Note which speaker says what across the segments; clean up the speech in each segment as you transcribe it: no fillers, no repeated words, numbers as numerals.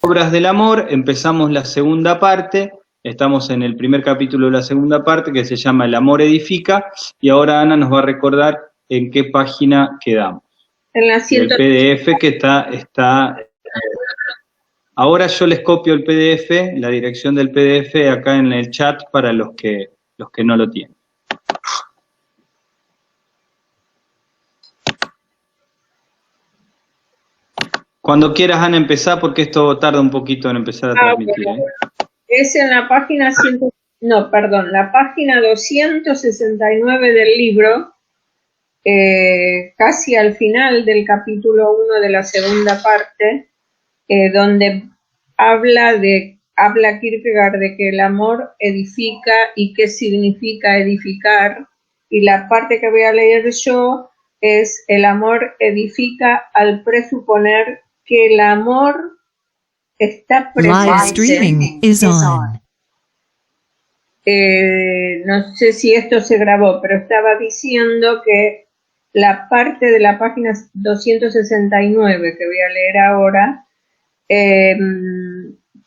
Speaker 1: Obras del amor, empezamos la segunda parte, estamos en el primer capítulo de la segunda parte que se llama El amor edifica, y ahora Ana nos va a recordar en qué página quedamos.
Speaker 2: En la
Speaker 1: el PDF que está. Ahora yo les copio el PDF, la dirección del PDF acá en el chat para los que no lo tienen. Cuando quieras, Ana, empezar, porque esto tarda un poquito en empezar a transmitir.
Speaker 2: Bueno. Es en la página la página 269 del libro, casi al final del capítulo 1 de la segunda parte, donde habla Kierkegaard de que el amor edifica y qué significa edificar, y la parte que voy a leer yo es: el amor edifica al presuponer que el amor está presente.
Speaker 3: Live streaming is on.
Speaker 2: No sé si esto se grabó, pero estaba diciendo que la parte de la página 269 que voy a leer ahora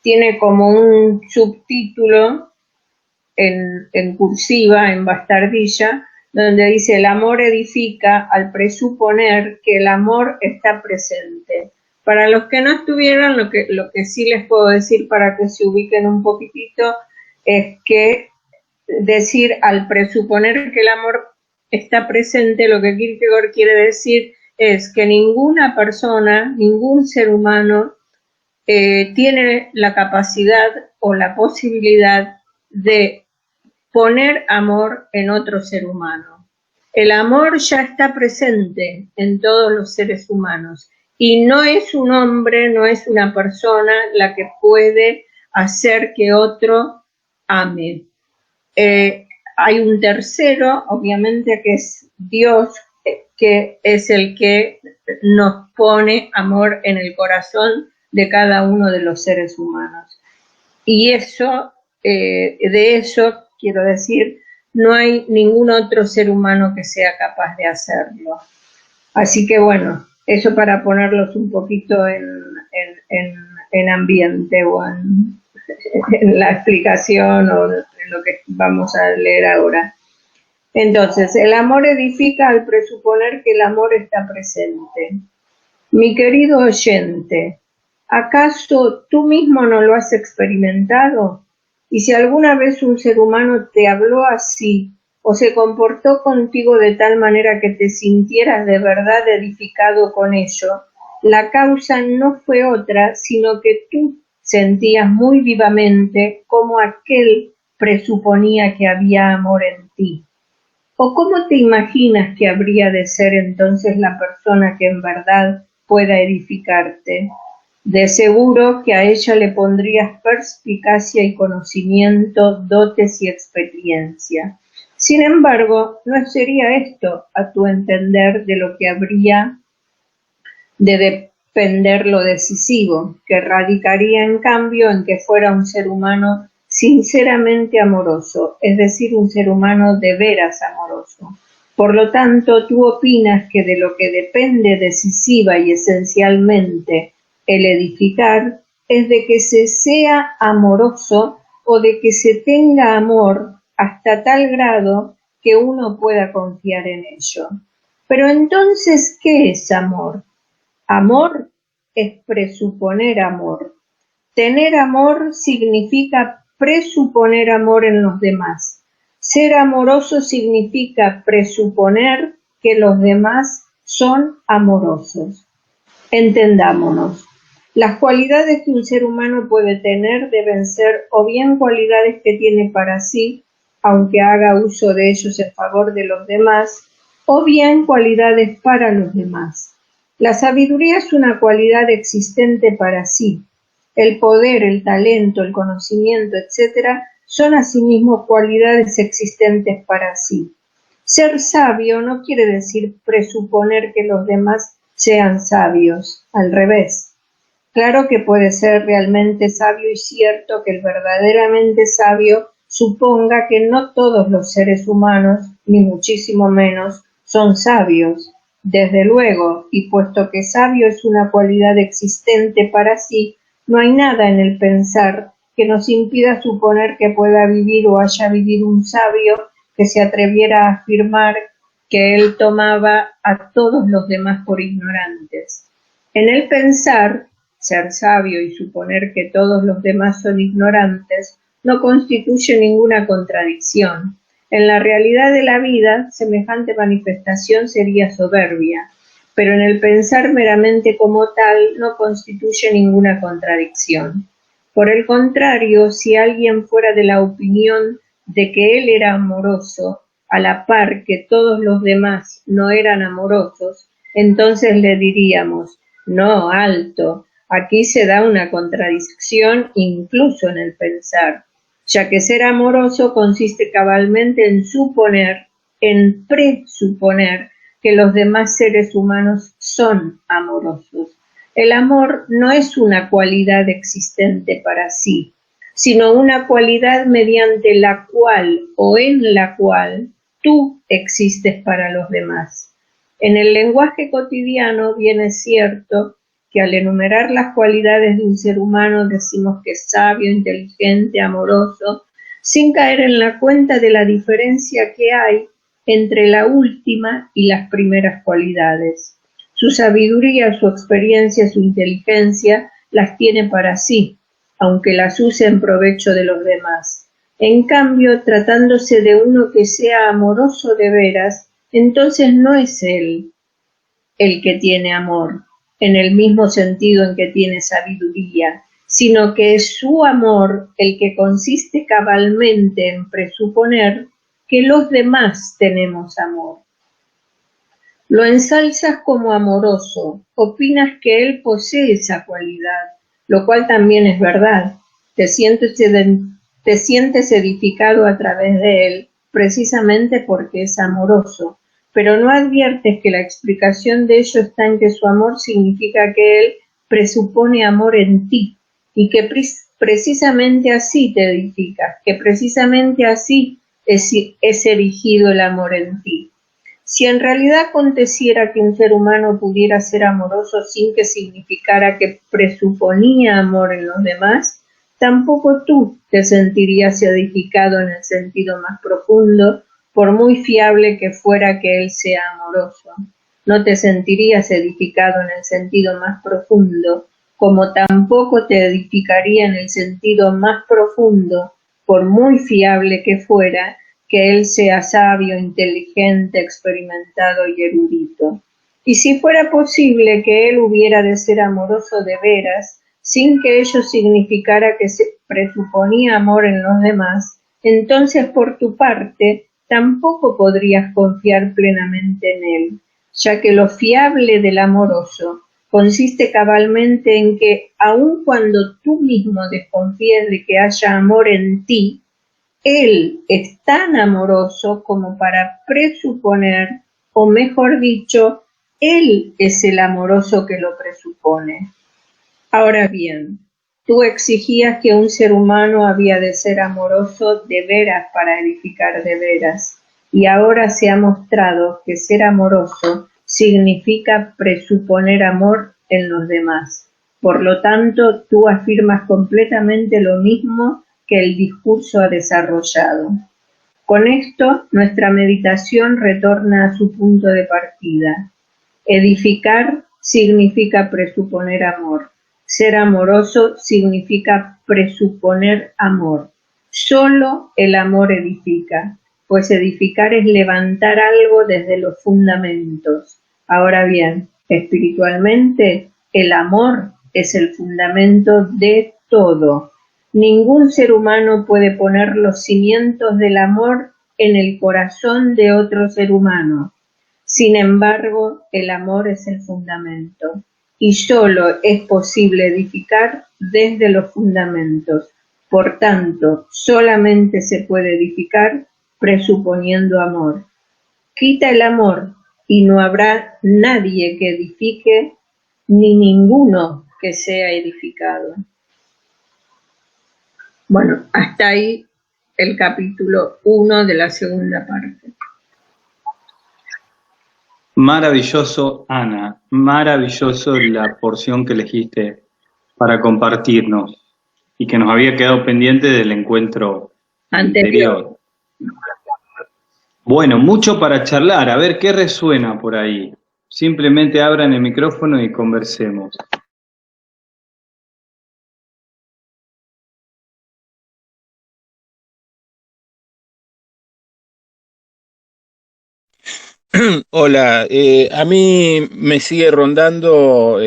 Speaker 2: tiene como un subtítulo en cursiva, en bastardilla, donde dice: el amor edifica al presuponer que el amor está presente. Para los que no estuvieron, lo que sí les puedo decir para que se ubiquen un poquitito es que decir al presuponer que el amor está presente, lo que Kierkegaard quiere decir es que ninguna persona, ningún ser humano tiene la capacidad o la posibilidad de poner amor en otro ser humano. El amor ya está presente en todos los seres humanos y no es un hombre, no es una persona la que puede hacer que otro ame. Hay un tercero, obviamente, que es Dios, que es el que nos pone amor en el corazón de cada uno de los seres humanos. Y eso, de eso quiero decir, no hay ningún otro ser humano que sea capaz de hacerlo. Así que bueno, eso para ponerlos un poquito en ambiente o en la explicación o en lo que vamos a leer ahora. Entonces, el amor edifica al presuponer que el amor está presente. Mi querido oyente, ¿acaso tú mismo no lo has experimentado? Y si alguna vez un ser humano te habló así o se comportó contigo de tal manera que te sintieras de verdad edificado con ello, la causa no fue otra, sino que tú sentías muy vivamente cómo aquel presuponía que había amor en ti. ¿O cómo te imaginas que habría de ser entonces la persona que en verdad pueda edificarte? De seguro que a ella le pondrías perspicacia y conocimiento, dotes y experiencia. Sin embargo, no sería esto, a tu entender, de lo que habría de depender lo decisivo, que radicaría en cambio en que fuera un ser humano sinceramente amoroso, es decir, un ser humano de veras amoroso. Por lo tanto, tú opinas que de lo que depende decisiva y esencialmente el edificar es de que se sea amoroso o de que se tenga amor hasta tal grado que uno pueda confiar en ello. Pero entonces, ¿qué es amor? Amor es presuponer amor. Tener amor significa presuponer amor en los demás. Ser amoroso significa presuponer que los demás son amorosos. Entendámonos. Las cualidades que un ser humano puede tener deben ser o bien cualidades que tiene para sí, aunque haga uso de ellos en favor de los demás, o bien cualidades para los demás. La sabiduría es una cualidad existente para sí. El poder, el talento, el conocimiento, etc., son asimismo cualidades existentes para sí. Ser sabio no quiere decir presuponer que los demás sean sabios, al revés. Claro que puede ser realmente sabio y cierto que el verdaderamente sabio suponga que no todos los seres humanos, ni muchísimo menos, son sabios. Desde luego, y puesto que sabio es una cualidad existente para sí, No hay nada en el pensar que nos impida suponer que pueda vivir o haya vivido un sabio que se atreviera a afirmar que él tomaba a todos los demás por ignorantes. En el pensar, ser sabio y suponer que todos los demás son ignorantes no constituye ninguna contradicción. En la realidad de la vida, semejante manifestación sería soberbia, pero en el pensar meramente como tal no constituye ninguna contradicción. Por el contrario, si alguien fuera de la opinión de que él era amoroso, a la par que todos los demás no eran amorosos, entonces le diríamos, no, alto, aquí se da una contradicción incluso en el pensar, ya que ser amoroso consiste cabalmente en suponer, en presuponer, que los demás seres humanos son amorosos. El amor no es una cualidad existente para sí, sino una cualidad mediante la cual o en la cual tú existes para los demás. En el lenguaje cotidiano bien es cierto que al enumerar las cualidades de un ser humano decimos que es sabio, inteligente, amoroso, sin caer en la cuenta de la diferencia que hay entre la última y las primeras cualidades. Su sabiduría, su experiencia, su inteligencia las tiene para sí, aunque las use en provecho de los demás. En cambio, tratándose de uno que sea amoroso de veras, entonces no es él el que tiene amor, en el mismo sentido en que tiene sabiduría, sino que es su amor el que consiste cabalmente en presuponer que los demás tenemos amor. Lo ensalzas como amoroso, opinas que él posee esa cualidad, lo cual también es verdad. Te sientes edificado a través de él, precisamente porque es amoroso, pero no adviertes que la explicación de ello está en que su amor significa que él presupone amor en ti, y que precisamente así te edificas, que precisamente así es erigido el amor en ti. Si en realidad aconteciera que un ser humano pudiera ser amoroso sin que significara que presuponía amor en los demás, tampoco tú te sentirías edificado en el sentido más profundo, por muy fiable que fuera que él sea amoroso. No te sentirías edificado en el sentido más profundo, como tampoco te edificaría en el sentido más profundo, por muy fiable que fuera, que él sea sabio, inteligente, experimentado y erudito. Y si fuera posible que él hubiera de ser amoroso de veras, sin que ello significara que se presuponía amor en los demás, entonces por tu parte tampoco podrías confiar plenamente en él, ya que lo fiable del amoroso consiste cabalmente en que, aun cuando tú mismo desconfíes de que haya amor en ti, él es tan amoroso como para presuponer, o mejor dicho, él es el amoroso que lo presupone. Ahora bien, tú exigías que un ser humano había de ser amoroso de veras para edificar de veras, y ahora se ha mostrado que ser amoroso significa presuponer amor en los demás. Por lo tanto, tú afirmas completamente lo mismo que el discurso ha desarrollado. Con esto, nuestra meditación retorna a su punto de partida. Edificar significa presuponer amor. Ser amoroso significa presuponer amor. Solo el amor edifica, pues edificar es levantar algo desde los fundamentos. Ahora bien, espiritualmente, el amor es el fundamento de todo. Ningún ser humano puede poner los cimientos del amor en el corazón de otro ser humano. Sin embargo, el amor es el fundamento, y solo es posible edificar desde los fundamentos. Por tanto, solamente se puede edificar presuponiendo amor. Quita el amor y no habrá nadie que edifique, ni ninguno que sea edificado. Bueno, hasta ahí el capítulo 1 de la segunda parte.
Speaker 1: Maravilloso, Ana, maravilloso la porción que elegiste para compartirnos y que nos había quedado pendiente del encuentro anterior. Bueno, mucho para charlar, a ver qué resuena por ahí. Simplemente abran el micrófono y conversemos.
Speaker 4: Hola, a mí me sigue rondando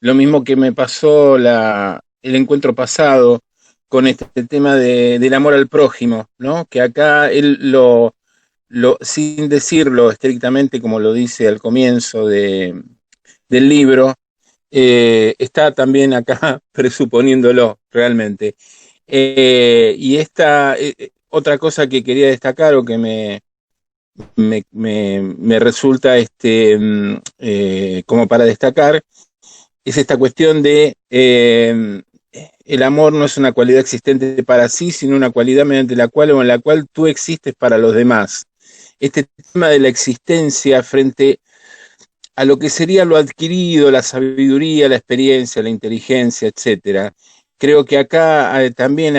Speaker 4: lo mismo que me pasó el encuentro pasado con este tema del amor al prójimo, ¿no? Que acá él sin decirlo estrictamente como lo dice al comienzo del libro, está también acá presuponiéndolo realmente. Y esta otra cosa que quería destacar o que me resulta como para destacar es esta cuestión de el amor no es una cualidad existente para sí, sino una cualidad mediante la cual o en la cual tú existes para los demás. Este tema de la existencia frente a lo que sería lo adquirido, la sabiduría, la experiencia, la inteligencia, etcétera. Creo que acá también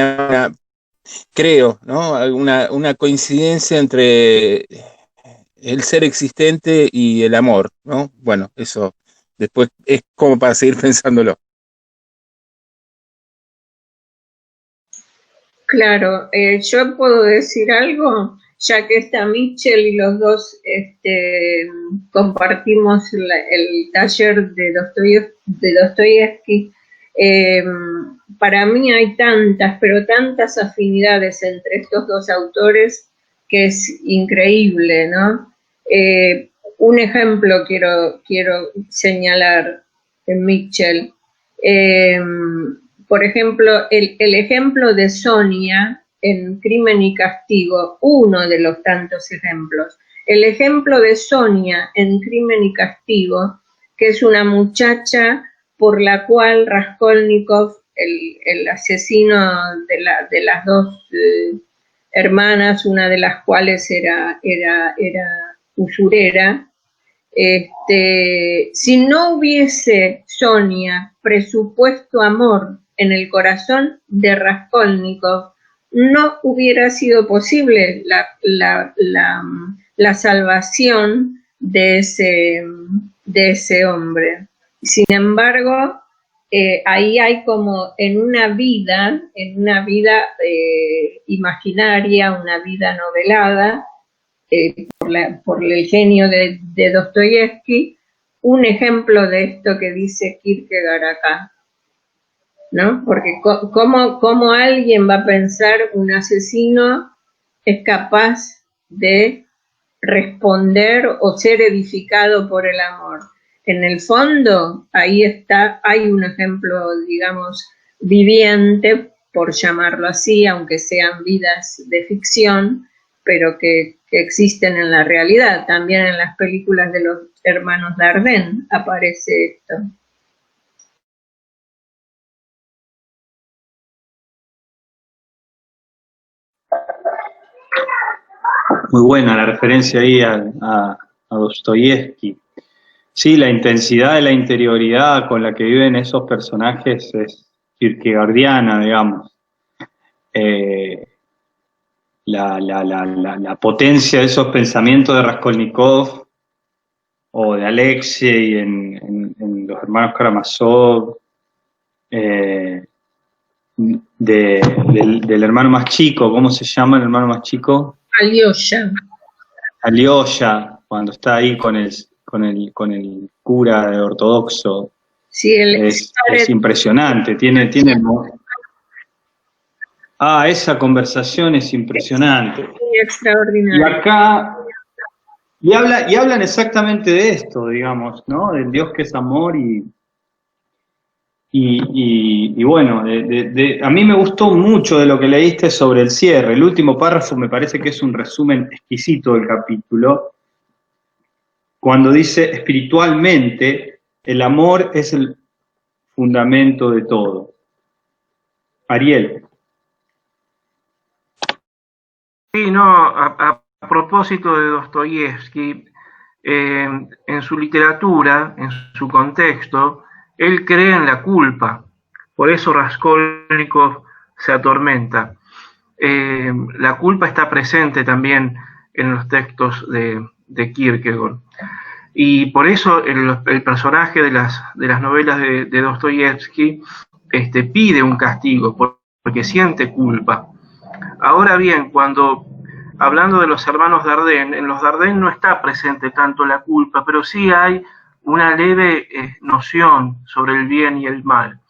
Speaker 4: creo, ¿no? Una coincidencia entre el ser existente y el amor, ¿no? Bueno, eso después es como para seguir pensándolo.
Speaker 2: Claro, yo puedo decir algo, ya que está Mitchell y los dos compartimos el taller de Dostoyevsky. Para mí hay tantas, pero tantas afinidades entre estos dos autores que es increíble, ¿no? Un ejemplo quiero señalar en Mitchell. Por ejemplo, el ejemplo de Sonia en Crimen y Castigo, uno de los tantos ejemplos. El ejemplo de Sonia en Crimen y Castigo, que es una muchacha por la cual Raskolnikov, el asesino de las dos hermanas, una de las cuales era usurera, si no hubiese Sonia presupuesto amor en el corazón de Raskolnikov, no hubiera sido posible la salvación de ese hombre. Sin embargo, ahí hay como en una vida imaginaria, una vida novelada, por el genio de Dostoyevsky, un ejemplo de esto que dice Kierkegaard acá, ¿no? Porque ¿cómo alguien va a pensar un asesino es capaz de responder o ser edificado por el amor? En el fondo, ahí hay un ejemplo, digamos, viviente, por llamarlo así, aunque sean vidas de ficción, pero que existen en la realidad. También en las películas de los hermanos Dardenne aparece esto.
Speaker 1: Muy buena la referencia ahí a Dostoyevsky. Sí, la intensidad de la interioridad con la que viven esos personajes es kierkegaardiana, digamos. La potencia de esos pensamientos de Raskolnikov o de Alexei en los hermanos Karamazov, del hermano más chico, ¿cómo se llama el hermano más chico? Alyosha, cuando está ahí con el cura ortodoxo.
Speaker 2: Sí,
Speaker 1: es impresionante, tiene esa conversación es impresionante.
Speaker 2: Extraordinario.
Speaker 1: Y acá y hablan exactamente de esto, digamos, ¿no? Del Dios que es amor y bueno, a mí me gustó mucho de lo que leíste sobre el cierre. El último párrafo me parece que es un resumen exquisito del capítulo, cuando dice espiritualmente el amor es el fundamento de todo. Ariel.
Speaker 5: Sí, no, a propósito de Dostoyevsky, en su literatura, en su contexto, él cree en la culpa, Por eso Raskolnikov se atormenta. La culpa está presente también en los textos de Kierkegaard. Y por eso el personaje de las novelas de Dostoyevsky pide un castigo, porque siente culpa. Ahora bien, hablando de los hermanos Dardenne, en los Dardenne no está presente tanto la culpa, pero sí hay una leve noción sobre el bien y el mal.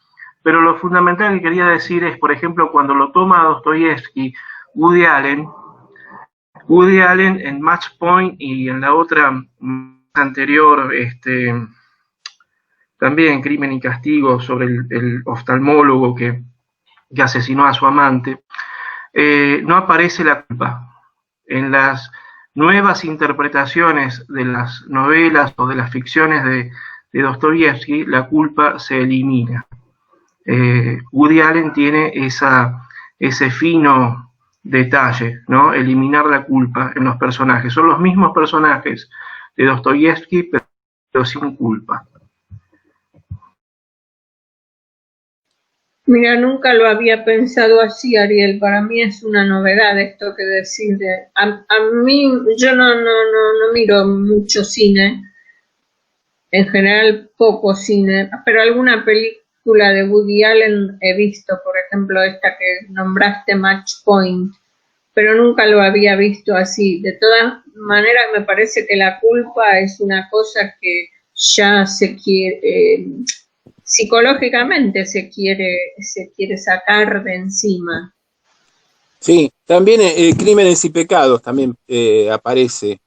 Speaker 5: Pero lo fundamental que quería decir es, por ejemplo, cuando lo toma Dostoyevsky, Woody Allen en Match Point y en la otra anterior, también Crimen y Castigo, sobre el oftalmólogo que asesinó a su amante, no aparece la culpa. En las nuevas interpretaciones de las novelas o de las ficciones de Dostoyevsky, la culpa se elimina. Woody Allen tiene ese fino detalle, ¿no? Eliminar la culpa en los personajes. Son los mismos personajes de Dostoyevsky, pero sin culpa.
Speaker 2: Mira, nunca lo había pensado así, Ariel. Para mí es una novedad esto que decís. A mí, yo no miro mucho cine, en general poco cine, pero alguna película de Woody Allen he visto, por ejemplo, esta que nombraste, Match Point, pero nunca lo había visto así. De todas maneras, me parece que la culpa es una cosa que ya se quiere, psicológicamente se quiere sacar de encima.
Speaker 4: Sí, también Crímenes y Pecados también aparece.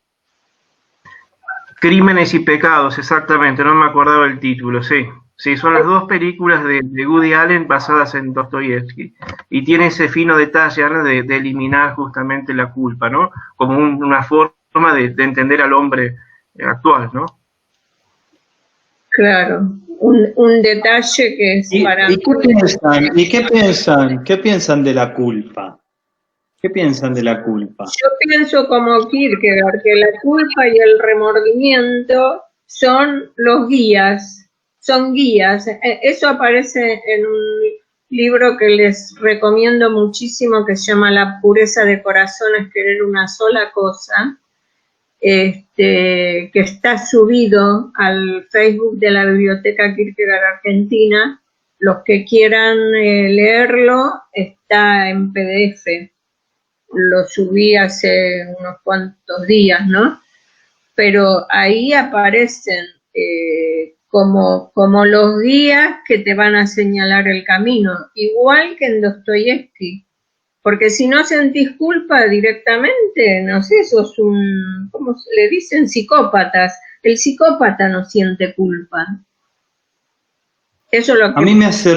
Speaker 5: Crímenes y Pecados, exactamente, no me acordaba el título, sí. Sí, son las dos películas de Woody Allen basadas en Dostoyevsky. Y tiene ese fino detalle, ¿no? de eliminar justamente la culpa, ¿no? Como una forma de entender al hombre actual, ¿no?
Speaker 2: Claro, un detalle que es para mí.
Speaker 1: ¿Qué piensan de la culpa? ¿Qué piensan de la culpa?
Speaker 2: Yo pienso como Kierkegaard, que la culpa y el remordimiento son los guías, son guías. Eso aparece en un libro que les recomiendo muchísimo, que se llama La pureza de corazón es querer una sola cosa, que está subido al Facebook de la Biblioteca Kierkegaard Argentina. Los que quieran leerlo, está en PDF. Lo subí hace unos cuantos días, ¿no? Pero ahí aparecen como los guías que te van a señalar el camino, igual que en Dostoyevsky. Porque si no sentís culpa directamente, no sé, sos ¿cómo le dicen? Psicópatas. El psicópata no siente culpa. Eso es lo que...
Speaker 1: A mí me hace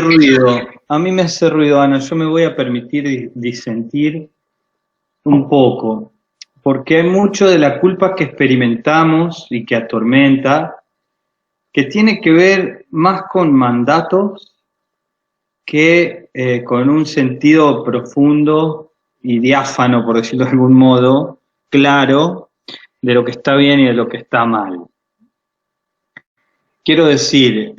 Speaker 1: ruido, Ana. Yo me voy a permitir disentir un poco, porque hay mucho de la culpa que experimentamos y que atormenta, que tiene que ver más con mandatos que con un sentido profundo y diáfano, por decirlo de algún modo, claro, de lo que está bien y de lo que está mal. Quiero decir,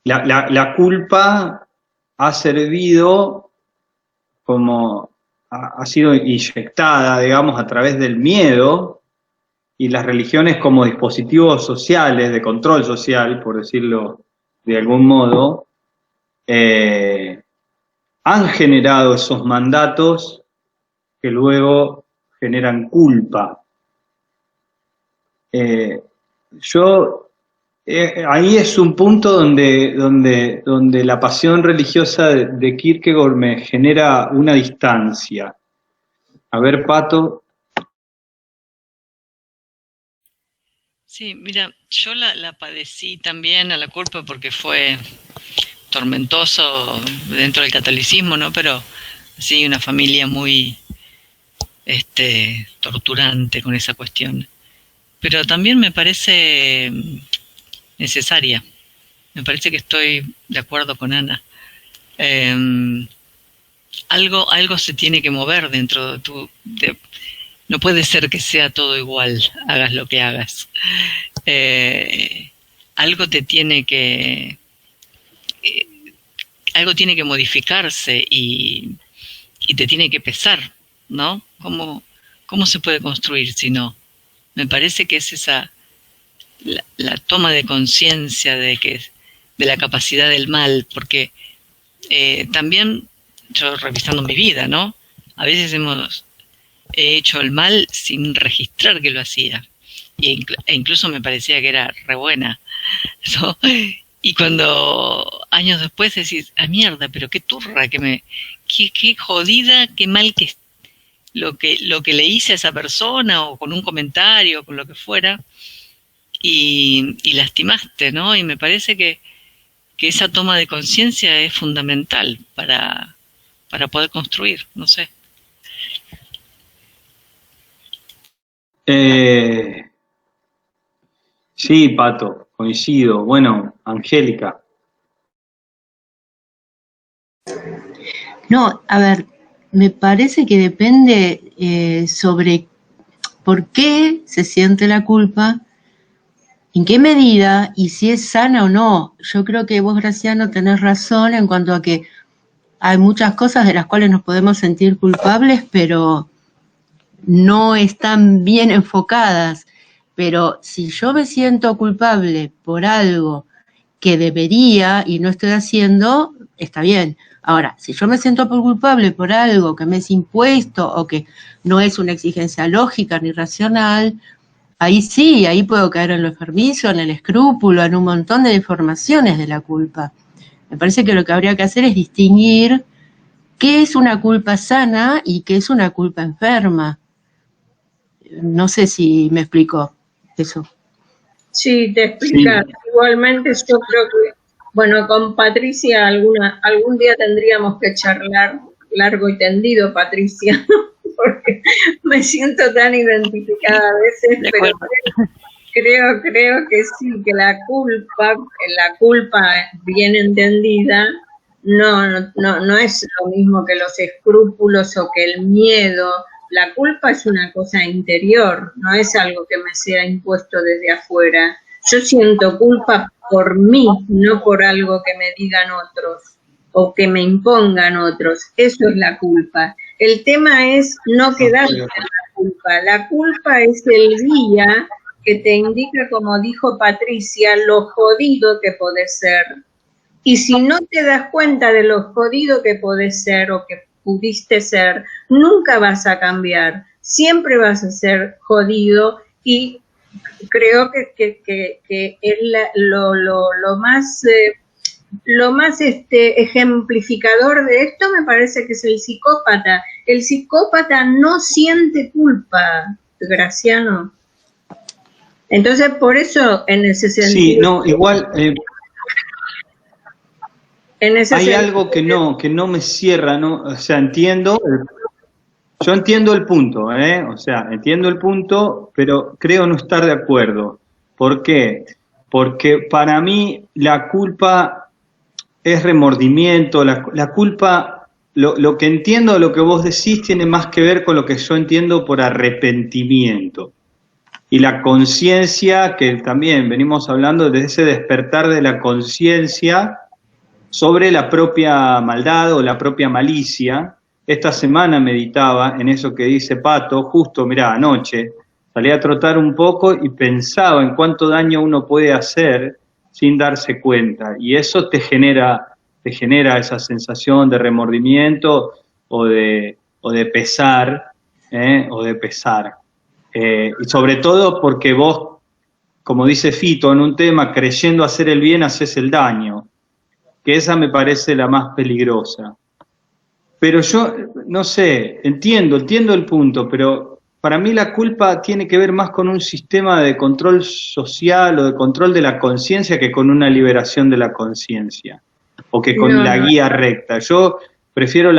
Speaker 1: la culpa ha servido como ha sido inyectada, digamos, a través del miedo y las religiones como dispositivos sociales, de control social, por decirlo de algún modo, han generado esos mandatos que luego generan culpa. Ahí es un punto donde la pasión religiosa de Kierkegaard me genera una distancia. A ver, Pato.
Speaker 6: Sí, mira, yo la padecí también a la culpa porque fue tormentoso dentro del catolicismo, ¿no? Pero sí, una familia muy torturante con esa cuestión. Pero también me parece necesaria. Me parece que estoy de acuerdo con Ana. Algo se tiene que mover dentro de no puede ser que sea todo igual, hagas lo que hagas. algo te tiene que algo tiene que modificarse y te tiene que pesar, ¿no? ¿Cómo se puede construir si no? Me parece que es esa la toma de conciencia de la capacidad del mal, porque también yo revisando mi vida, ¿no? A veces he hecho el mal sin registrar que lo hacía, e incluso me parecía que era re buena, ¿no? Y cuando años después decís, mierda, pero qué turra, qué jodida, qué mal que lo que le hice a esa persona, o con un comentario, o con lo que fuera, y lastimaste, ¿no? Y me parece que esa toma de conciencia es fundamental para poder construir, no sé.
Speaker 1: Sí, Pato, coincido. Bueno, Angélica.
Speaker 7: No, a ver, me parece que depende sobre por qué se siente la culpa, en qué medida y si es sana o no. Yo creo que vos, Graciano, tenés razón en cuanto a que hay muchas cosas de las cuales nos podemos sentir culpables, pero no están bien enfocadas. Pero si yo me siento culpable por algo que debería y no estoy haciendo, está bien. Ahora, si yo me siento culpable por algo que me es impuesto o que no es una exigencia lógica ni racional, ahí sí, ahí puedo caer en lo enfermizo, en el escrúpulo, en un montón de deformaciones de la culpa. Me parece que lo que habría que hacer es distinguir qué es una culpa sana y qué es una culpa enferma. No sé si me explico eso.
Speaker 2: Sí, te explicas. Sí. Igualmente yo creo que, bueno, con Patricia algún día tendríamos que charlar largo y tendido, Patricia, porque me siento tan identificada a veces, pero creo que sí, que la culpa bien entendida no es lo mismo que los escrúpulos o que el miedo. La culpa es una cosa interior, no es algo que me sea impuesto desde afuera. Yo siento culpa por mí, no por algo que me digan otros o que me impongan otros. Eso es la culpa. El tema es no quedarse en la culpa. La culpa es el guía que te indica, como dijo Patricia, lo jodido que podés ser. Y si no te das cuenta de lo jodido que podés ser o que pudiste ser, nunca vas a cambiar, siempre vas a ser jodido, y creo que es lo más ejemplificador de esto me parece que es el psicópata. El psicópata no siente culpa, Graciano. Entonces, por eso, en ese sentido...
Speaker 1: Sí, no, igual... hay algo que no me cierra, ¿no? O sea, yo entiendo el punto, o sea, entiendo el punto, pero creo no estar de acuerdo. ¿Por qué? Porque para mí la culpa es remordimiento, la culpa, lo que entiendo de lo que vos decís tiene más que ver con lo que yo entiendo por arrepentimiento. Y la conciencia, que también venimos hablando de ese despertar de la conciencia sobre la propia maldad o la propia malicia. Esta semana meditaba en eso que dice Pato, justo, mirá, anoche salí a trotar un poco y pensaba en cuánto daño uno puede hacer sin darse cuenta, y eso te genera esa sensación de remordimiento o de pesar, y sobre todo porque vos, como dice Fito en un tema, creyendo hacer el bien haces el daño, que esa me parece la más peligrosa. Pero yo, no sé, entiendo el punto, pero para mí la culpa tiene que ver más con un sistema de control social o de control de la conciencia que con una liberación de la conciencia, o que con la guía recta. Yo prefiero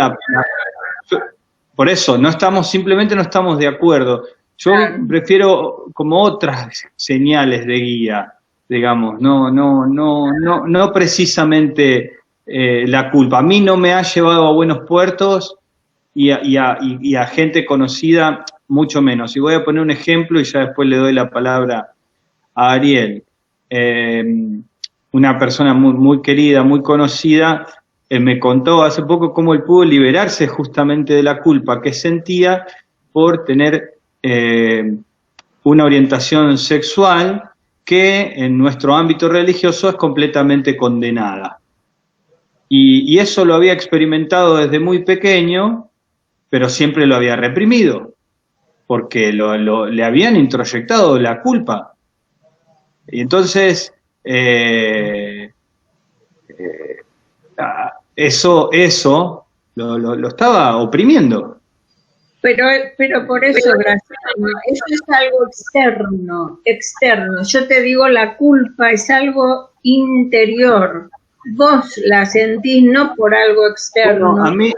Speaker 1: por eso, simplemente no estamos de acuerdo. Yo prefiero como otras señales de guía, digamos, no precisamente la culpa. A mí no me ha llevado a buenos puertos y a gente conocida mucho menos. Y voy a poner un ejemplo y ya después le doy la palabra a Ariel. una persona muy, muy querida, muy conocida, me contó hace poco cómo él pudo liberarse justamente de la culpa que sentía por tener una orientación sexual que en nuestro ámbito religioso es completamente condenada. Y eso lo había experimentado desde muy pequeño, pero siempre lo había reprimido, porque le habían introyectado la culpa. Y entonces, eso lo estaba oprimiendo.
Speaker 2: Pero por eso, Graciano, eso es algo externo. Yo te digo, la culpa es algo interior. Vos la sentís no por algo externo,
Speaker 1: Bueno, a mí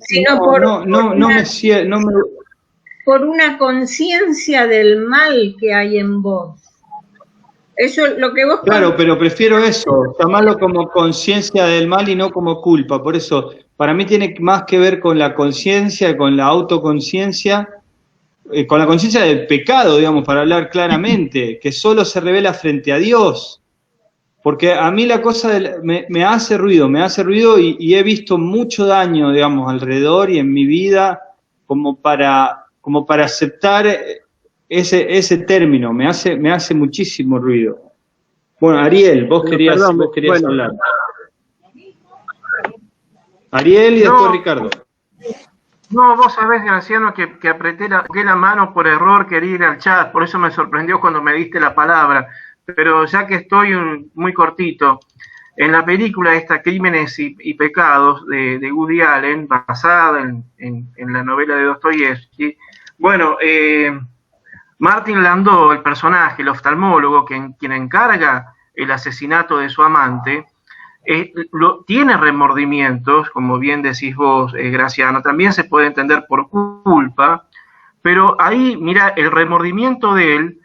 Speaker 2: sino por una conciencia del mal que hay en vos. Eso es lo que vos...
Speaker 1: Claro, pero prefiero eso, llamarlo como conciencia del mal y no como culpa. Por eso, para mí tiene más que ver con la conciencia, con la autoconciencia, con la conciencia del pecado, digamos, para hablar claramente, que solo se revela frente a Dios. Porque a mí la cosa me hace ruido y he visto mucho daño, digamos, alrededor y en mi vida como para aceptar ese término, me hace muchísimo ruido. Bueno, Ariel, vos querías hablar. Ariel y después Ricardo.
Speaker 5: No, vos sabés, Graciano, que apreté la mano por error, quería ir al chat, por eso me sorprendió cuando me diste la palabra. Pero ya que estoy muy cortito, en la película esta Crímenes y Pecados de Woody Allen, basada en la novela de Dostoyevsky, bueno, Martin Landau, el personaje, el oftalmólogo, quien encarga el asesinato de su amante, tiene remordimientos, como bien decís vos, Graciano, también se puede entender por culpa, pero ahí, mira, el remordimiento de él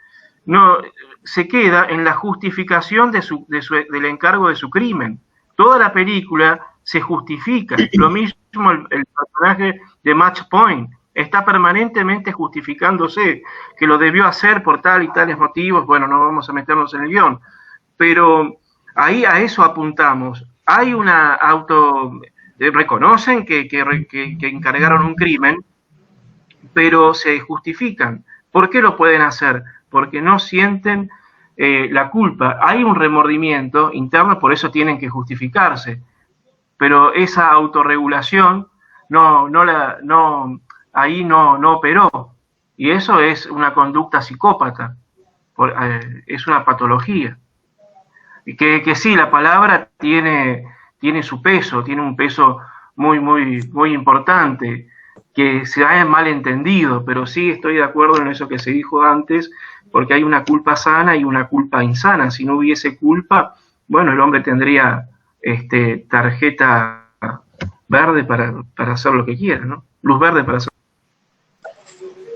Speaker 5: no se queda en la justificación del encargo de su crimen. Toda la película se justifica. Lo mismo el personaje de Match Point está permanentemente justificándose, que lo debió hacer por tal y tales motivos. Bueno, no vamos a meternos en el guión, pero ahí a eso apuntamos. Hay una reconocen que encargaron un crimen, pero se justifican. ¿Por qué lo pueden hacer? Porque no sienten la culpa. Hay un remordimiento interno, por eso tienen que justificarse. Pero esa autorregulación ahí no operó. Y eso es una conducta psicópata. Es una patología. Y que sí, la palabra tiene su peso, tiene un peso muy, muy, muy importante, que se ha mal entendido, pero sí estoy de acuerdo en eso que se dijo antes, porque hay una culpa sana y una culpa insana. Si no hubiese culpa, bueno, el hombre tendría tarjeta verde para hacer lo que quiera, ¿no? Luz verde para hacer.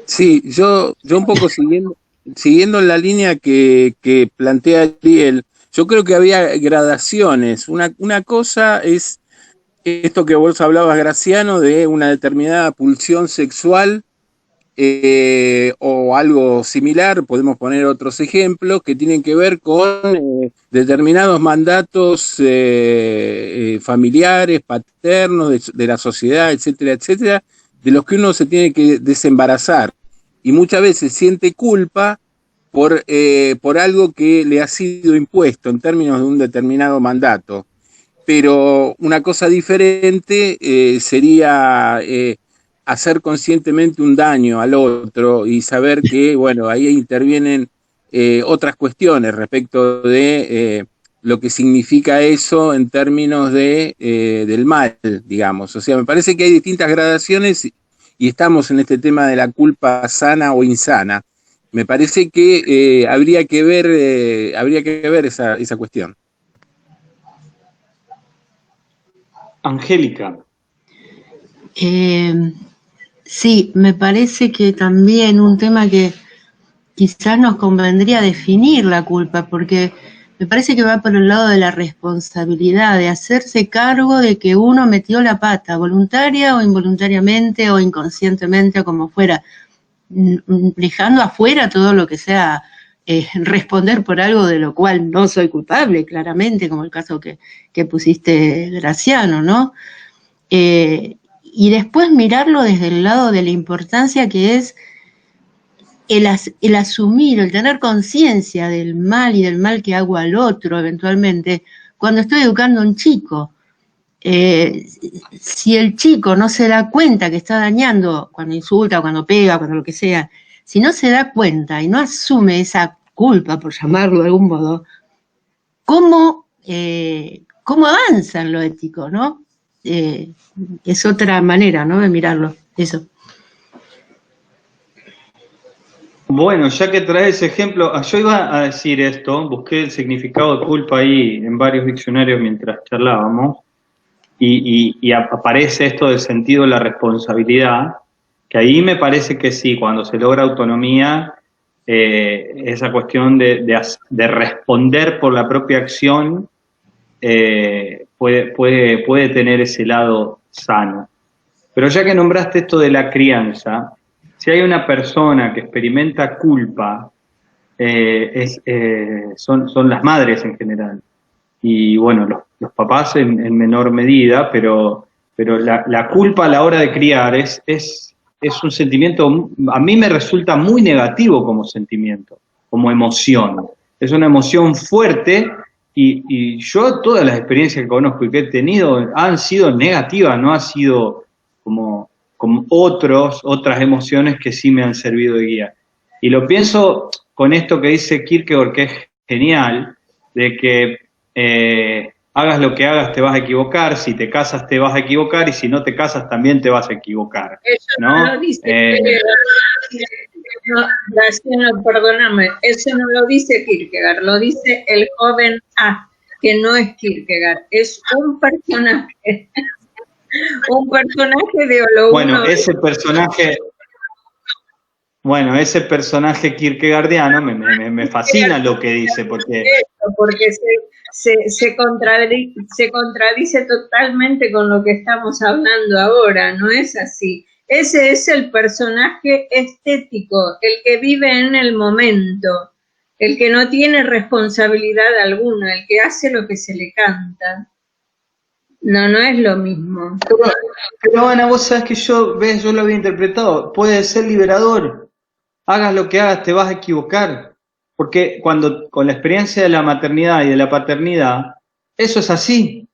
Speaker 4: Sí, yo un poco siguiendo la línea que plantea Ariel, yo creo que había gradaciones. Una cosa es esto que vos hablabas, Graciano, de una determinada pulsión sexual o algo similar. Podemos poner otros ejemplos que tienen que ver con determinados mandatos familiares, paternos, de la sociedad, etcétera, etcétera, de los que uno se tiene que desembarazar. Y muchas veces siente culpa por algo que le ha sido impuesto en términos de un determinado mandato. Pero una cosa diferente sería hacer conscientemente un daño al otro y saber que, bueno, ahí intervienen otras cuestiones respecto de lo que significa eso en términos del mal, digamos. O sea, me parece que hay distintas gradaciones y estamos en este tema de la culpa sana o insana. Me parece que habría que ver esa cuestión.
Speaker 1: Angélica.
Speaker 7: Sí, me parece que también un tema que quizás nos convendría definir la culpa, porque me parece que va por el lado de la responsabilidad, de hacerse cargo de que uno metió la pata, voluntaria o involuntariamente o inconscientemente o como fuera, dejando afuera todo lo que sea responder por algo de lo cual no soy culpable, claramente, como el caso que pusiste, Graciano, ¿no? Y después mirarlo desde el lado de la importancia que es el asumir, el tener conciencia del mal y del mal que hago al otro eventualmente, cuando estoy educando a un chico. Si el chico no se da cuenta que está dañando, cuando insulta, cuando pega, cuando lo que sea, si no se da cuenta y no asume esa culpa, por llamarlo de algún modo, ¿cómo avanza en lo ético, no? Es otra manera, ¿no?, de mirarlo, eso.
Speaker 1: Bueno, ya que traes ese ejemplo, yo iba a decir esto, busqué el significado de culpa ahí en varios diccionarios mientras charlábamos, y aparece esto del sentido de la responsabilidad, que ahí me parece que sí, cuando se logra autonomía, esa cuestión de responder por la propia acción puede tener ese lado sano. Pero ya que nombraste esto de la crianza, si hay una persona que experimenta culpa, son las madres en general. Y bueno, los papás en menor medida, pero la culpa a la hora de criar es un sentimiento, a mí me resulta muy negativo como sentimiento, como emoción. Es una emoción fuerte y yo todas las experiencias que conozco y que he tenido han sido negativas, no ha sido como otras emociones que sí me han servido de guía. Y lo pienso con esto que dice Kierkegaard, que es genial, de que hagas lo que hagas te vas a equivocar, si te casas te vas a equivocar y si no te casas también te vas a equivocar.
Speaker 2: Eso no lo dice Graciano, perdóname, eso no lo dice Kierkegaard, lo dice el joven A, que no es Kierkegaard, es un personaje. Un personaje de Olo.
Speaker 1: Bueno, ese personaje kierkegaardiano me fascina lo que dice, porque
Speaker 2: se contradice totalmente con lo que estamos hablando ahora, no es así. Ese es el personaje estético, el que vive en el momento, el que no tiene responsabilidad alguna, el que hace lo que se le canta. No es lo mismo.
Speaker 1: Pero Ana, vos sabés que yo lo había interpretado, puede ser liberador. Hagas lo que hagas, te vas a equivocar. Porque con la experiencia de la maternidad y de la paternidad, eso es así.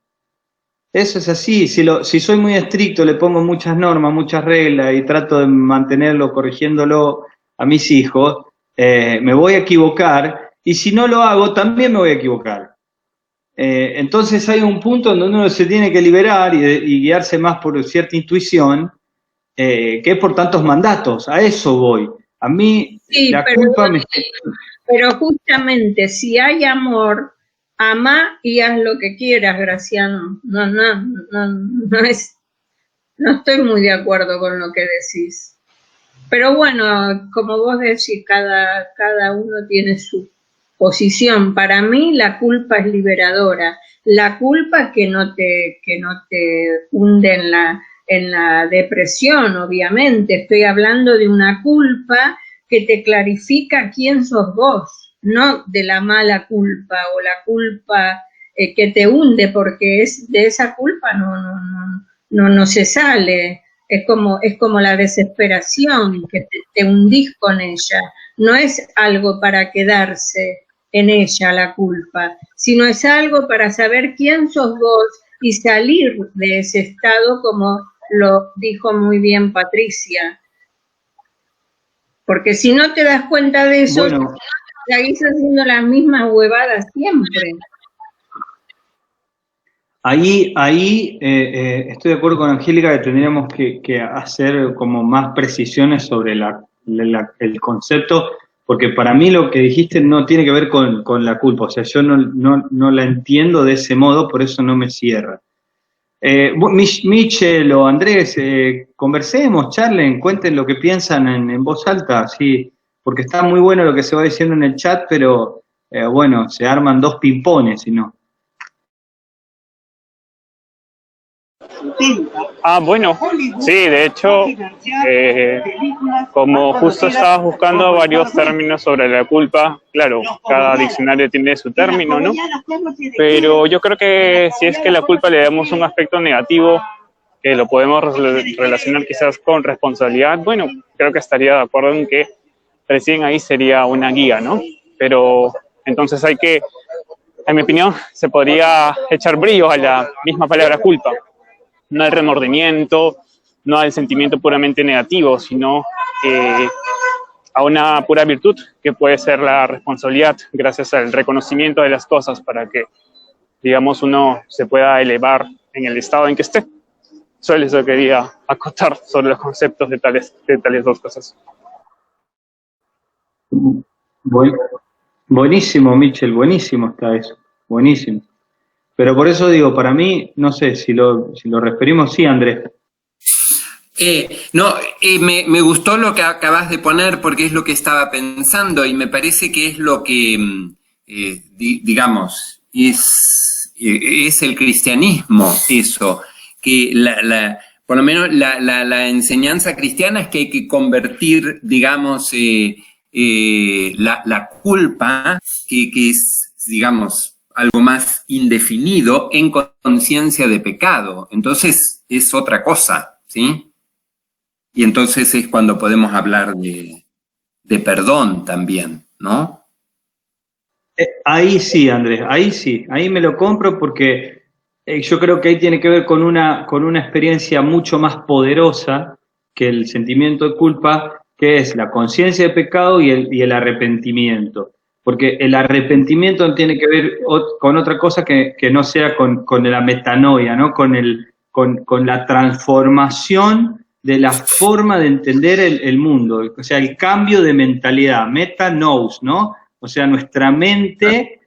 Speaker 1: Eso es así. Si soy muy estricto, le pongo muchas normas, muchas reglas y trato de mantenerlo, corrigiéndolo a mis hijos, me voy a equivocar. Y si no lo hago, también me voy a equivocar. Entonces hay un punto donde uno se tiene que liberar y guiarse más por cierta intuición, que es por tantos mandatos. A eso voy. A mí
Speaker 2: sí,
Speaker 1: la culpa me...
Speaker 2: Pero justamente, si hay amor, ama y haz lo que quieras, Graciano. No estoy muy de acuerdo con lo que decís. Pero bueno, como vos decís, cada uno tiene su posición. Para mí la culpa es liberadora. La culpa que no te hunde en la depresión, obviamente. Estoy hablando de una culpa que te clarifica quién sos vos, no de la mala culpa o la culpa que te hunde, porque de esa culpa no se sale. Es como la desesperación, que te hundís con ella. No es algo para quedarse en ella la culpa, sino es algo para saber quién sos vos y salir de ese estado, como lo dijo muy bien Patricia. Porque si no te das cuenta de eso, bueno, seguís haciendo las mismas huevadas siempre.
Speaker 1: Ahí estoy de acuerdo con Angélica que tendríamos que hacer como más precisiones sobre el concepto, porque para mí lo que dijiste no tiene que ver con la culpa, o sea, yo no la entiendo de ese modo, por eso no me cierra. Michel o Andrés, conversemos, charlen, cuenten lo que piensan en voz alta, sí, porque está muy bueno lo que se va diciendo en el chat, pero bueno, se arman dos pimpones, si no.
Speaker 8: Bueno, sí, de hecho, como justo estabas buscando varios términos sobre la culpa, claro, cada diccionario tiene su término, ¿no? Pero yo creo que si es que la culpa le damos un aspecto negativo, que lo podemos relacionar quizás con responsabilidad, bueno, creo que estaría de acuerdo en que recién ahí sería una guía, ¿no? Pero entonces hay que, en mi opinión, se podría echar brillo a la misma palabra culpa. No al remordimiento, no al sentimiento puramente negativo, sino a una pura virtud que puede ser la responsabilidad, gracias al reconocimiento de las cosas para que, digamos, uno se pueda elevar en el estado en que esté. Solo eso quería acotar sobre los conceptos de tales dos cosas.
Speaker 1: Buenísimo, Michel, buenísimo está eso, buenísimo. Pero por eso digo, para mí, no sé, si lo referimos, sí, Andrés.
Speaker 9: Me gustó lo que acabas de poner porque es lo que estaba pensando y me parece que es lo que, digamos, es el cristianismo, eso, que por lo menos la enseñanza cristiana es que hay que convertir, digamos, la culpa, que es, digamos, algo más indefinido, en conciencia de pecado. Entonces es otra cosa, ¿sí? Y entonces es cuando podemos hablar de perdón también, ¿no?
Speaker 1: Ahí sí, Andrés, ahí sí, ahí me lo compro porque yo creo que ahí tiene que ver con una experiencia mucho más poderosa que el sentimiento de culpa, que es la conciencia de pecado y el arrepentimiento. Porque el arrepentimiento no tiene que ver con otra cosa que no sea con la metanoia, ¿no? Con la transformación de la forma de entender el mundo, o sea, el cambio de mentalidad, metanous, ¿no? O sea, nuestra mente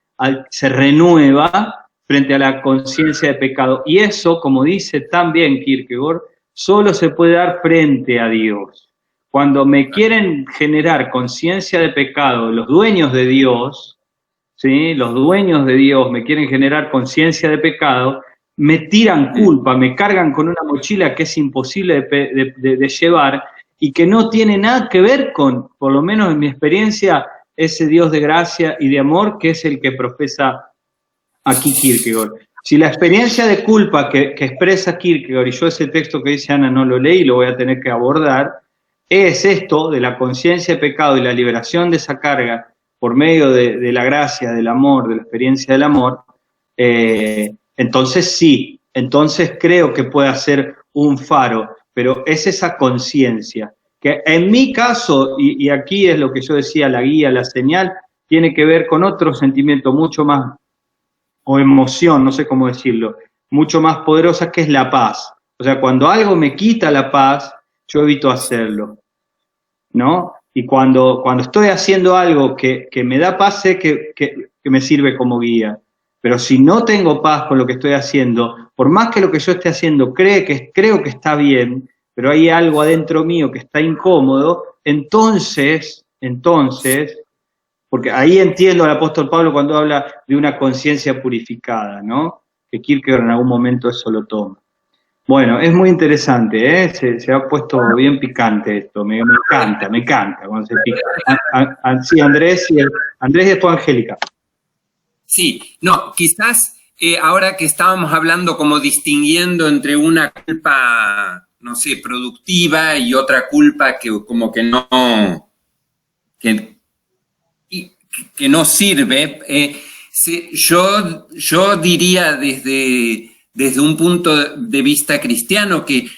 Speaker 1: se renueva frente a la conciencia de pecado. Y eso, como dice también Kierkegaard, solo se puede dar frente a Dios. Cuando me quieren generar conciencia de pecado, los dueños de Dios, ¿sí? Los dueños de Dios me quieren generar conciencia de pecado, me tiran culpa, me cargan con una mochila que es imposible de llevar y que no tiene nada que ver con, por lo menos en mi experiencia, ese Dios de gracia y de amor que es el que profesa aquí Kierkegaard. Si la experiencia de culpa que expresa Kierkegaard, y yo ese texto que dice Ana no lo leí, lo voy a tener que abordar, es esto de la conciencia de pecado y la liberación de esa carga por medio de la gracia, del amor, de la experiencia del amor, entonces sí, entonces creo que puede ser un faro, pero es esa conciencia, que en mi caso, y aquí es lo que yo decía, la guía, la señal, tiene que ver con otro sentimiento mucho más, o emoción, no sé cómo decirlo, mucho más poderosa, que es la paz. O sea, cuando algo me quita la paz, yo evito hacerlo, ¿no? Y cuando estoy haciendo algo que me da paz, sé que me sirve como guía. Pero si no tengo paz con lo que estoy haciendo, por más que lo que yo esté haciendo creo que está bien, pero hay algo adentro mío que está incómodo, entonces, porque ahí entiendo al apóstol Pablo cuando habla de una conciencia purificada, ¿no? Que Kierkegaard en algún momento eso lo toma. Bueno, es muy interesante, ¿eh? Se ha puesto bien picante esto, me encanta cuando se pica. Sí, Andrés y después Angélica.
Speaker 9: Sí, no, quizás ahora que estábamos hablando como distinguiendo entre una culpa, no sé, productiva y otra culpa que como que no, que no sirve, yo diría desde un punto de vista cristiano que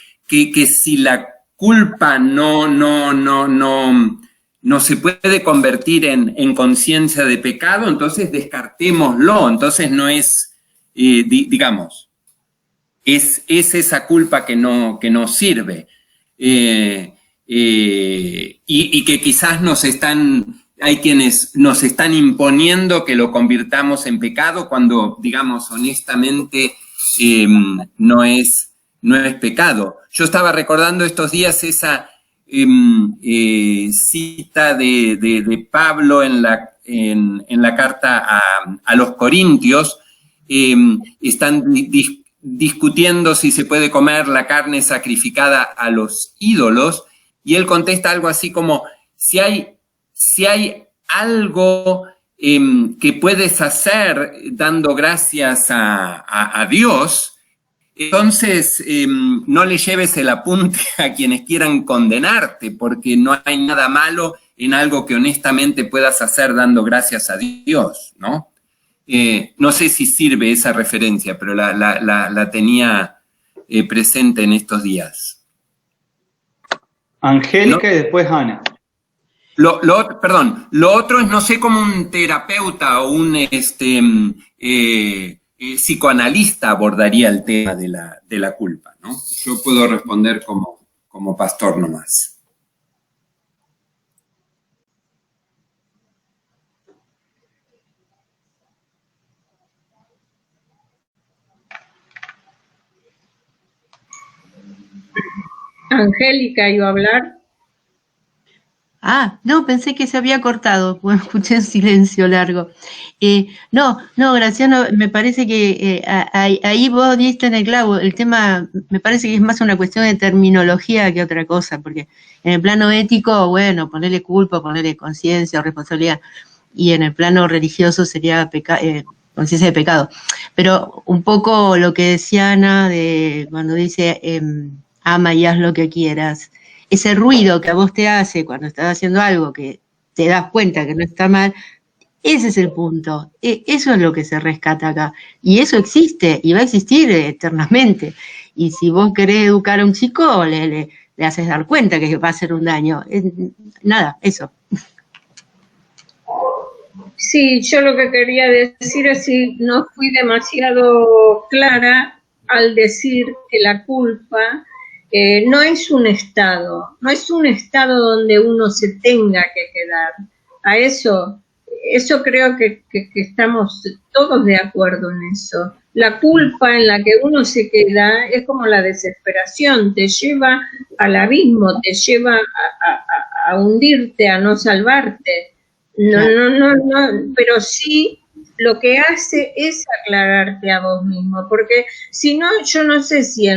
Speaker 9: si la culpa no se puede convertir en conciencia de pecado, entonces descartémoslo, entonces no es, digamos, es esa culpa que no sirve, y que quizás hay quienes nos están imponiendo que lo convirtamos en pecado cuando, digamos, honestamente no es pecado. Yo estaba recordando estos días esa cita de Pablo en la carta a los Corintios. Están discutiendo si se puede comer la carne sacrificada a los ídolos, y él contesta algo así como, si hay algo que puedes hacer dando gracias a Dios, entonces no le lleves el apunte a quienes quieran condenarte, porque no hay nada malo en algo que honestamente puedas hacer dando gracias a Dios, ¿no? No sé si sirve esa referencia, pero la tenía presente en estos días.
Speaker 1: Angélica y después Ana.
Speaker 9: Lo otro es, no sé cómo un terapeuta o un psicoanalista abordaría el tema de la culpa, ¿no? Yo puedo responder como pastor nomás.
Speaker 2: Angélica iba a hablar.
Speaker 7: Ah, no, pensé que se había cortado, pues escuché un silencio largo. No, Graciano, me parece que ahí vos diste en el clavo. El tema me parece que es más una cuestión de terminología que otra cosa, porque en el plano ético, bueno, ponerle culpa, ponerle conciencia o responsabilidad, y en el plano religioso sería conciencia de pecado. Pero un poco lo que decía Ana, de cuando dice ama y haz lo que quieras, ese ruido que a vos te hace cuando estás haciendo algo que te das cuenta que no está mal, ese es el punto. Eso es lo que se rescata acá. Y eso existe y va a existir eternamente. Y si vos querés educar a un chico, le haces dar cuenta que va a hacer un daño. Nada, eso.
Speaker 2: Sí, yo lo que quería decir es si no fui demasiado clara al decir que la culpa no es un estado donde uno se tenga que quedar. A eso creo que estamos todos de acuerdo en eso. La culpa en la que uno se queda es como la desesperación, te lleva al abismo, te lleva a hundirte, a no salvarte. No, pero sí lo que hace es aclararte a vos mismo, porque si no, yo no sé si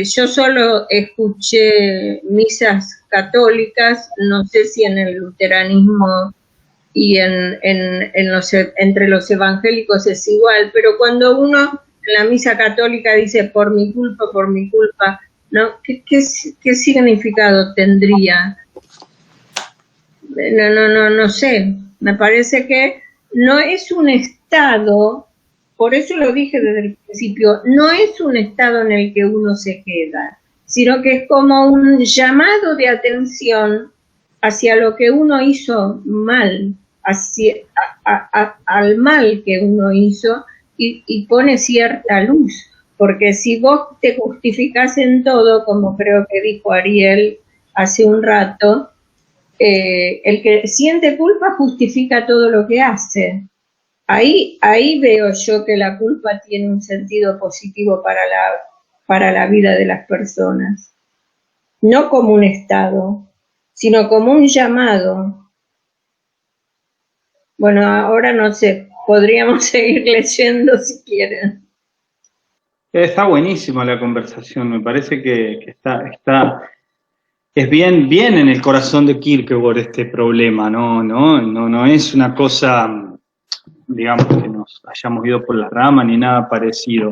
Speaker 2: yo solo escuché misas católicas, no sé si en el luteranismo y entre los evangélicos es igual, pero cuando uno en la misa católica dice por mi culpa, ¿no? ¿Qué significado tendría? No sé, me parece que no es un estado, por eso lo dije desde el principio, no es un estado en el que uno se queda, sino que es como un llamado de atención hacia lo que uno hizo mal, al mal que uno hizo, y pone cierta luz, porque si vos te justificás en todo, como creo que dijo Ariel hace un rato, el que siente culpa justifica todo lo que hace. Ahí veo yo que la culpa tiene un sentido positivo para la vida de las personas. No como un estado, sino como un llamado. Bueno, ahora no sé, podríamos seguir leyendo si quieren.
Speaker 1: Está buenísima la conversación, me parece que está es bien en el corazón de Kierkegaard este problema, no es una cosa, digamos, que nos hayamos ido por la rama ni nada parecido.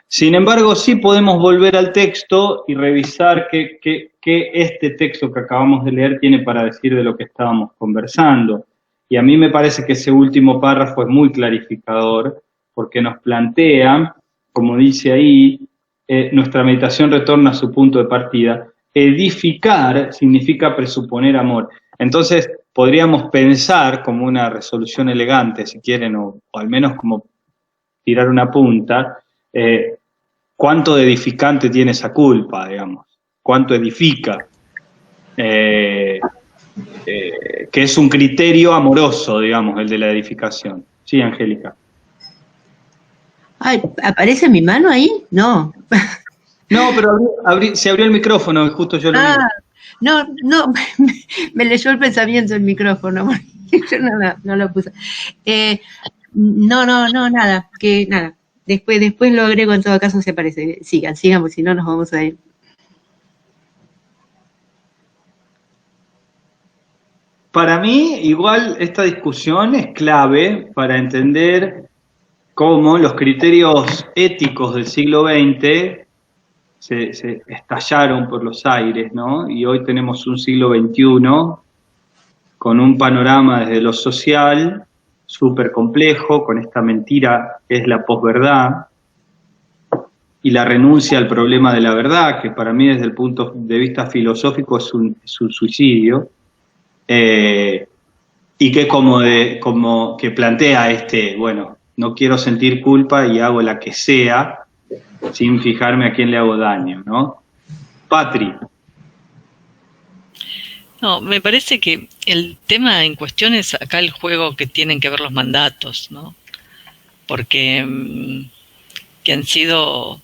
Speaker 1: Sin embargo, sí podemos volver al texto y revisar qué este texto que acabamos de leer tiene para decir de lo que estábamos conversando. Y a mí me parece que ese último párrafo es muy clarificador, porque nos plantea, como dice ahí, nuestra meditación retorna a su punto de partida. Edificar significa presuponer amor. Entonces, podríamos pensar como una resolución elegante, si quieren, o al menos como tirar una punta, cuánto de edificante tiene esa culpa, digamos, cuánto edifica, que es un criterio amoroso, digamos, el de la edificación. Sí, Angélica.
Speaker 7: Ay, ¿aparece mi mano ahí? No.
Speaker 1: No, pero se abrió el micrófono, justo yo lo vi.
Speaker 7: No, me leyó el pensamiento el micrófono, yo no lo puse. No, nada, Después lo agrego, en todo caso se parece. Sigan, porque si no nos vamos a ir.
Speaker 1: Para mí, igual, esta discusión es clave para entender cómo los criterios éticos del siglo XX se estallaron por los aires, ¿no? Y hoy tenemos un siglo XXI con un panorama desde lo social súper complejo, con esta mentira que es la posverdad, y la renuncia al problema de la verdad, que para mí desde el punto de vista filosófico es un suicidio, y que como que plantea bueno, no quiero sentir culpa y hago la que sea sin fijarme a quién le hago daño, ¿no? Patri.
Speaker 6: No, me parece que el tema en cuestión es acá el juego que tienen que ver los mandatos, ¿no? Porque que han sido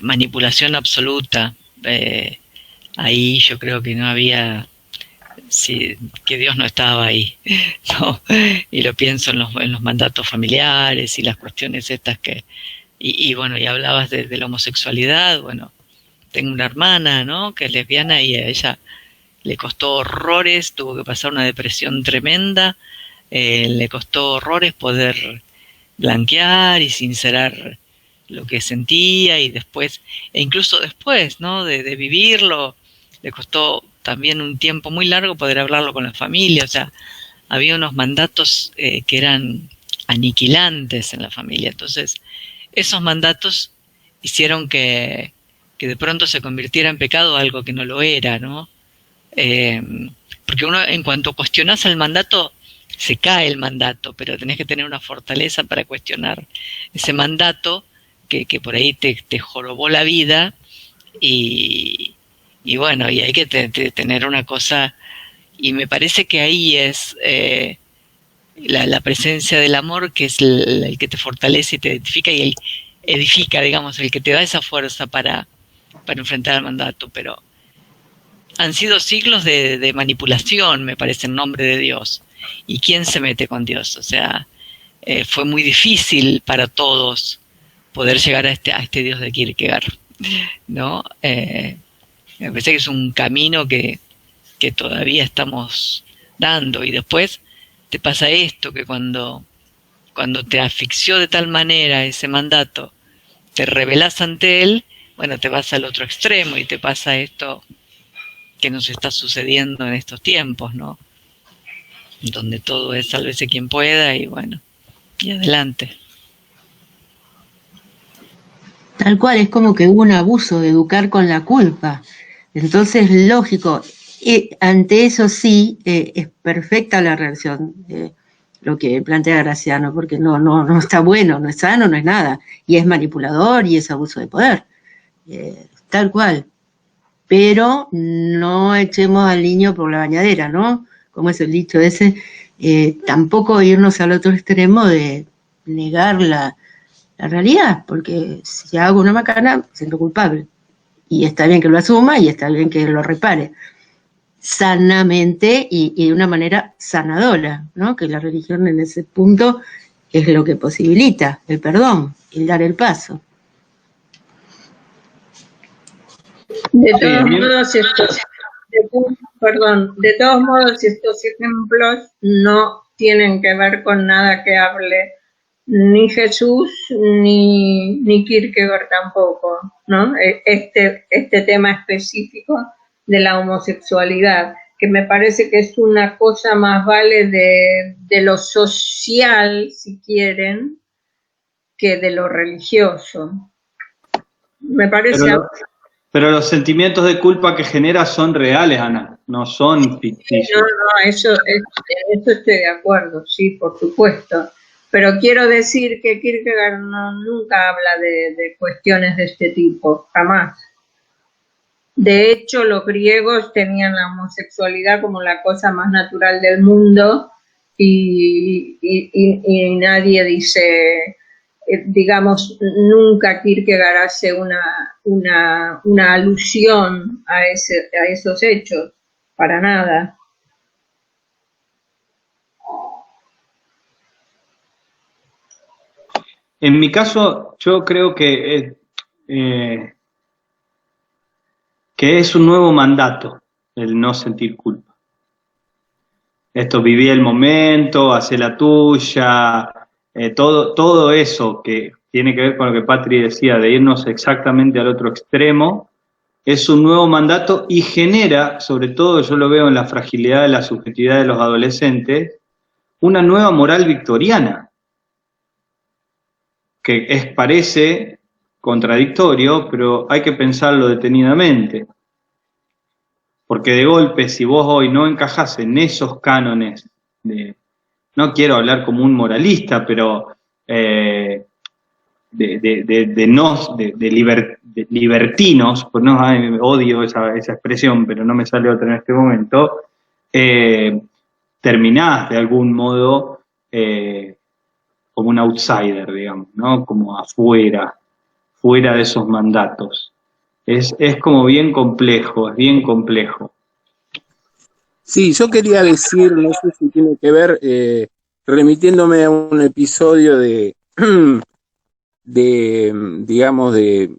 Speaker 6: manipulación absoluta. Ahí yo creo que no había, que Dios no estaba ahí, ¿no? Y lo pienso en los mandatos familiares y las cuestiones estas y bueno, y hablabas de la homosexualidad. Bueno, tengo una hermana, ¿no?, que es lesbiana y a ella le costó horrores, tuvo que pasar una depresión tremenda, le costó horrores poder blanquear y sincerar lo que sentía, y después, e incluso después, ¿no?, de vivirlo, le costó también un tiempo muy largo poder hablarlo con la familia. O sea, había unos mandatos que eran aniquilantes en la familia. Entonces, esos mandatos hicieron que de pronto se convirtiera en pecado algo que no lo era, ¿no? Porque uno, en cuanto cuestionas el mandato, se cae el mandato, pero tenés que tener una fortaleza para cuestionar ese mandato que por ahí te jorobó la vida, y bueno, y hay que tener una cosa, y me parece que ahí es la presencia del amor, que es el que te fortalece y te edifica, y edifica, digamos, el que te da esa fuerza para enfrentar el mandato. Pero han sido siglos de manipulación, me parece, en nombre de Dios. ¿Y quién se mete con Dios? O sea, fue muy difícil para todos poder llegar a este Dios de Kierkegaard, ¿no? Me parece que es un camino que todavía estamos dando. Y después te pasa esto, que cuando te asfixió de tal manera ese mandato, te rebelás ante él, bueno, te vas al otro extremo y te pasa esto que nos está sucediendo en estos tiempos, ¿no? Donde todo es sálvese quien pueda, y bueno, y adelante.
Speaker 7: Tal cual, es como que hubo un abuso de educar con la culpa. Entonces, lógico, ante eso sí, es perfecta la reacción, lo que plantea Graciano, porque no está bueno, no es sano, no es nada, y es manipulador y es abuso de poder, tal cual. Pero no echemos al niño por la bañadera, ¿no? Como es el dicho ese, tampoco irnos al otro extremo de negar la realidad, porque si hago una macana, siento culpable. Y está bien que lo asuma y está bien que lo repare. Sanamente y de una manera sanadora, ¿no? Que la religión en ese punto es lo que posibilita el perdón, el dar el paso.
Speaker 2: De todos modos, estos ejemplos no tienen que ver con nada que hable ni Jesús ni Kierkegaard tampoco, ¿no? Este tema específico de la homosexualidad, que me parece que es una cosa más vale de lo social, si quieren, que de lo religioso. Me parece...
Speaker 1: Pero los sentimientos de culpa que genera son reales, Ana, no son ficticios.
Speaker 2: No, eso estoy de acuerdo, sí, por supuesto. Pero quiero decir que Kierkegaard nunca habla de cuestiones de este tipo, jamás. De hecho, los griegos tenían la homosexualidad como la cosa más natural del mundo y nadie dice, digamos, nunca Kierkegaard hace una alusión a esos hechos, para nada.
Speaker 1: En mi caso, yo creo que es un nuevo mandato el no sentir culpa. Esto, viví el momento, hacé la tuya, todo eso que tiene que ver con lo que Patri decía, de irnos exactamente al otro extremo, es un nuevo mandato y genera, sobre todo yo lo veo en la fragilidad de la subjetividad de los adolescentes, una nueva moral victoriana, que parece contradictorio, pero hay que pensarlo detenidamente. Porque de golpe, si vos hoy no encajás en esos cánones, no quiero hablar como un moralista, pero libertinos, pues no, odio esa expresión, pero no me sale otra en este momento, terminás de algún modo como un outsider, digamos, ¿no? Como fuera de esos mandatos. Es como bien complejo, es bien complejo.
Speaker 4: Sí, yo quería decir, no sé si tiene que ver, remitiéndome a un episodio digamos, de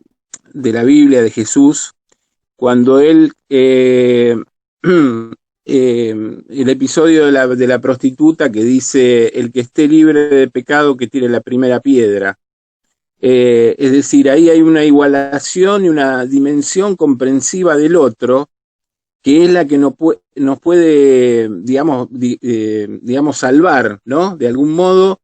Speaker 4: la Biblia de Jesús, cuando él, el episodio de la prostituta que dice, el que esté libre de pecado que tire la primera piedra. Es decir, ahí hay una igualación y una dimensión comprensiva del otro, que es la que nos puede, digamos, salvar, ¿no? De algún modo,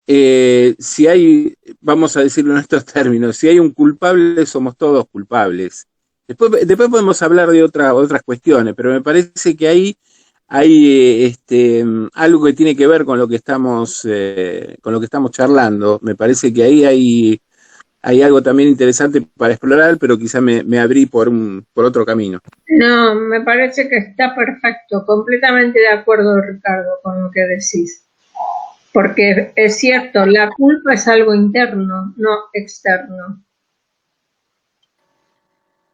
Speaker 4: si hay, vamos a decirlo en estos términos, si hay un culpable, somos todos culpables. Después podemos hablar de otras cuestiones, pero me parece que ahí hay algo que tiene que ver con lo que estamos charlando. Me parece que ahí hay algo también interesante para explorar, pero quizá me abrí por otro camino.
Speaker 2: No, me parece que está perfecto, completamente de acuerdo, Ricardo, con lo que decís. Porque es cierto, la culpa es algo interno, no externo.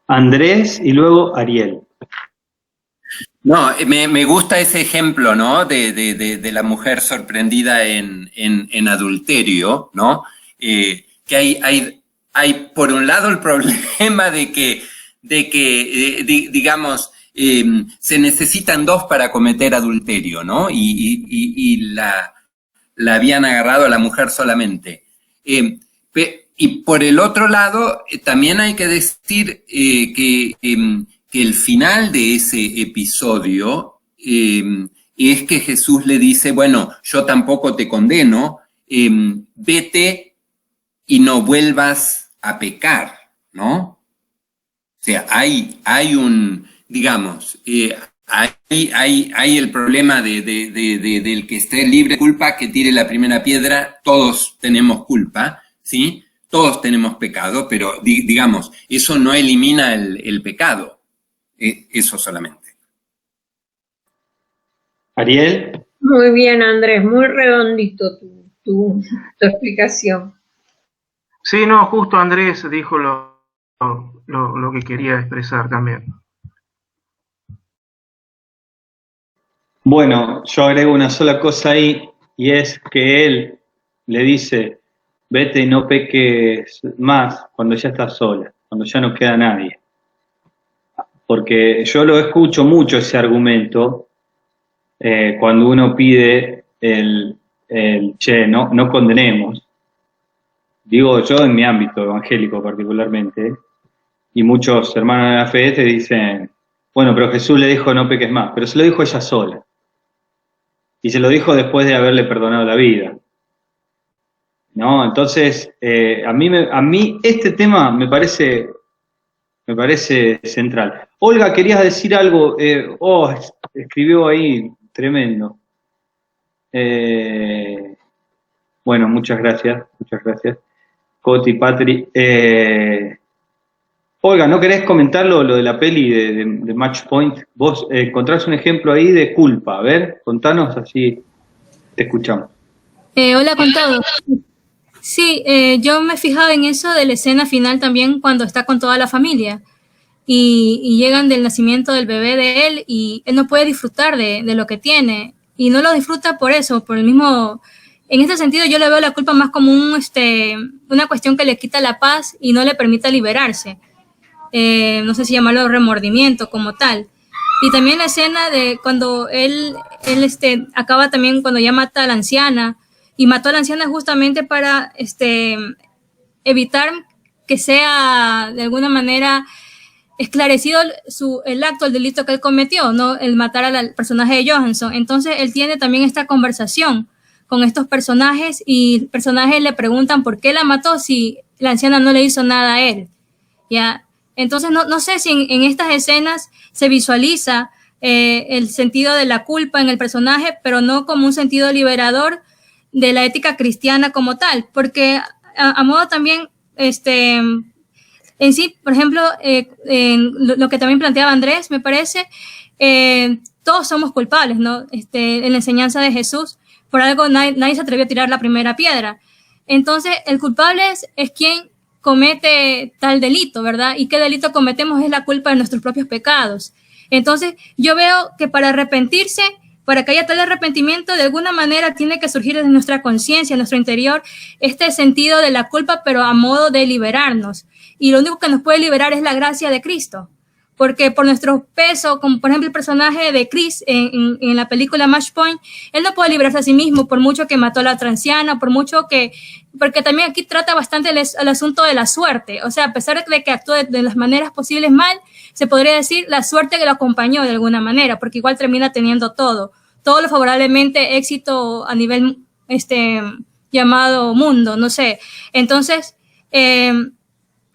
Speaker 1: Andrés y luego Ariel.
Speaker 9: No, me gusta ese ejemplo, ¿no? De la mujer sorprendida en adulterio, ¿no? Que hay por un lado el problema de que digamos, se necesitan dos para cometer adulterio, ¿no? Y la habían agarrado a la mujer solamente. Y por el otro lado, también hay que decir que el final de ese episodio es que Jesús le dice, bueno, yo tampoco te condeno, vete y no vuelvas a pecar, ¿no? O sea, hay un, digamos, hay el problema del que esté libre de culpa, que tire la primera piedra. Todos tenemos culpa, ¿sí? Todos tenemos pecado, pero digamos, eso no elimina el pecado. Eso solamente.
Speaker 1: Ariel.
Speaker 2: Muy bien, Andrés, muy redondito tu explicación.
Speaker 5: Sí, no, justo Andrés dijo lo que quería expresar también.
Speaker 1: Bueno, yo agrego una sola cosa ahí, y es que él le dice, vete y no peques más cuando ya estás sola, cuando ya no queda nadie. Porque yo lo escucho mucho ese argumento cuando uno pide el che, no condenemos. Digo yo en mi ámbito evangélico particularmente, y muchos hermanos de la fe te dicen, bueno, pero Jesús le dijo no peques más, pero se lo dijo ella sola. Y se lo dijo después de haberle perdonado la vida. ¿No? Entonces, a mí este tema me parece central. Olga, querías decir algo. Escribió ahí, tremendo. Bueno, muchas gracias. Coti, Patri. Olga, ¿no querés comentar lo de la peli de Match Point? Vos encontrás un ejemplo ahí de culpa. A ver, contanos, así te escuchamos.
Speaker 10: Hola con todos. Sí, yo me he fijado en eso de la escena final también cuando está con toda la familia y llegan del nacimiento del bebé de él y él no puede disfrutar de lo que tiene y no lo disfruta por eso, por el mismo en este sentido yo le veo la culpa más como una cuestión que le quita la paz y no le permite liberarse. No sé si llamarlo remordimiento como tal. Y también la escena de cuando él acaba también cuando ya mata a la anciana, y mató a la anciana justamente para evitar que sea de alguna manera esclarecido el acto, el delito que él cometió, ¿no? El matar al personaje de Johansson. Entonces él tiene también esta conversación con estos personajes y personajes le preguntan por qué la mató si la anciana no le hizo nada a él, ¿ya? Entonces no sé si en estas escenas se visualiza el sentido de la culpa en el personaje, pero no como un sentido liberador de la ética cristiana como tal, porque a modo también, en sí, por ejemplo, lo que también planteaba Andrés, me parece, todos somos culpables, ¿no? En la enseñanza de Jesús, por algo nadie se atrevió a tirar la primera piedra. Entonces, el culpable es quien comete tal delito, ¿verdad? ¿Y qué delito cometemos? Es la culpa de nuestros propios pecados. Entonces, yo veo que para arrepentirse, para que haya tal arrepentimiento, de alguna manera tiene que surgir de nuestra conciencia, en nuestro interior, este sentido de la culpa, pero a modo de liberarnos. Y lo único que nos puede liberar es la gracia de Cristo. Porque por nuestro peso, como por ejemplo el personaje de Chris en la película Match Point, él no puede librarse a sí mismo por mucho que mató a la otra anciana, porque también aquí trata bastante el asunto de la suerte. O sea, a pesar de que actuó de las maneras posibles mal, se podría decir la suerte que lo acompañó de alguna manera, porque igual termina teniendo todo lo favorablemente éxito a nivel llamado mundo, no sé. Entonces,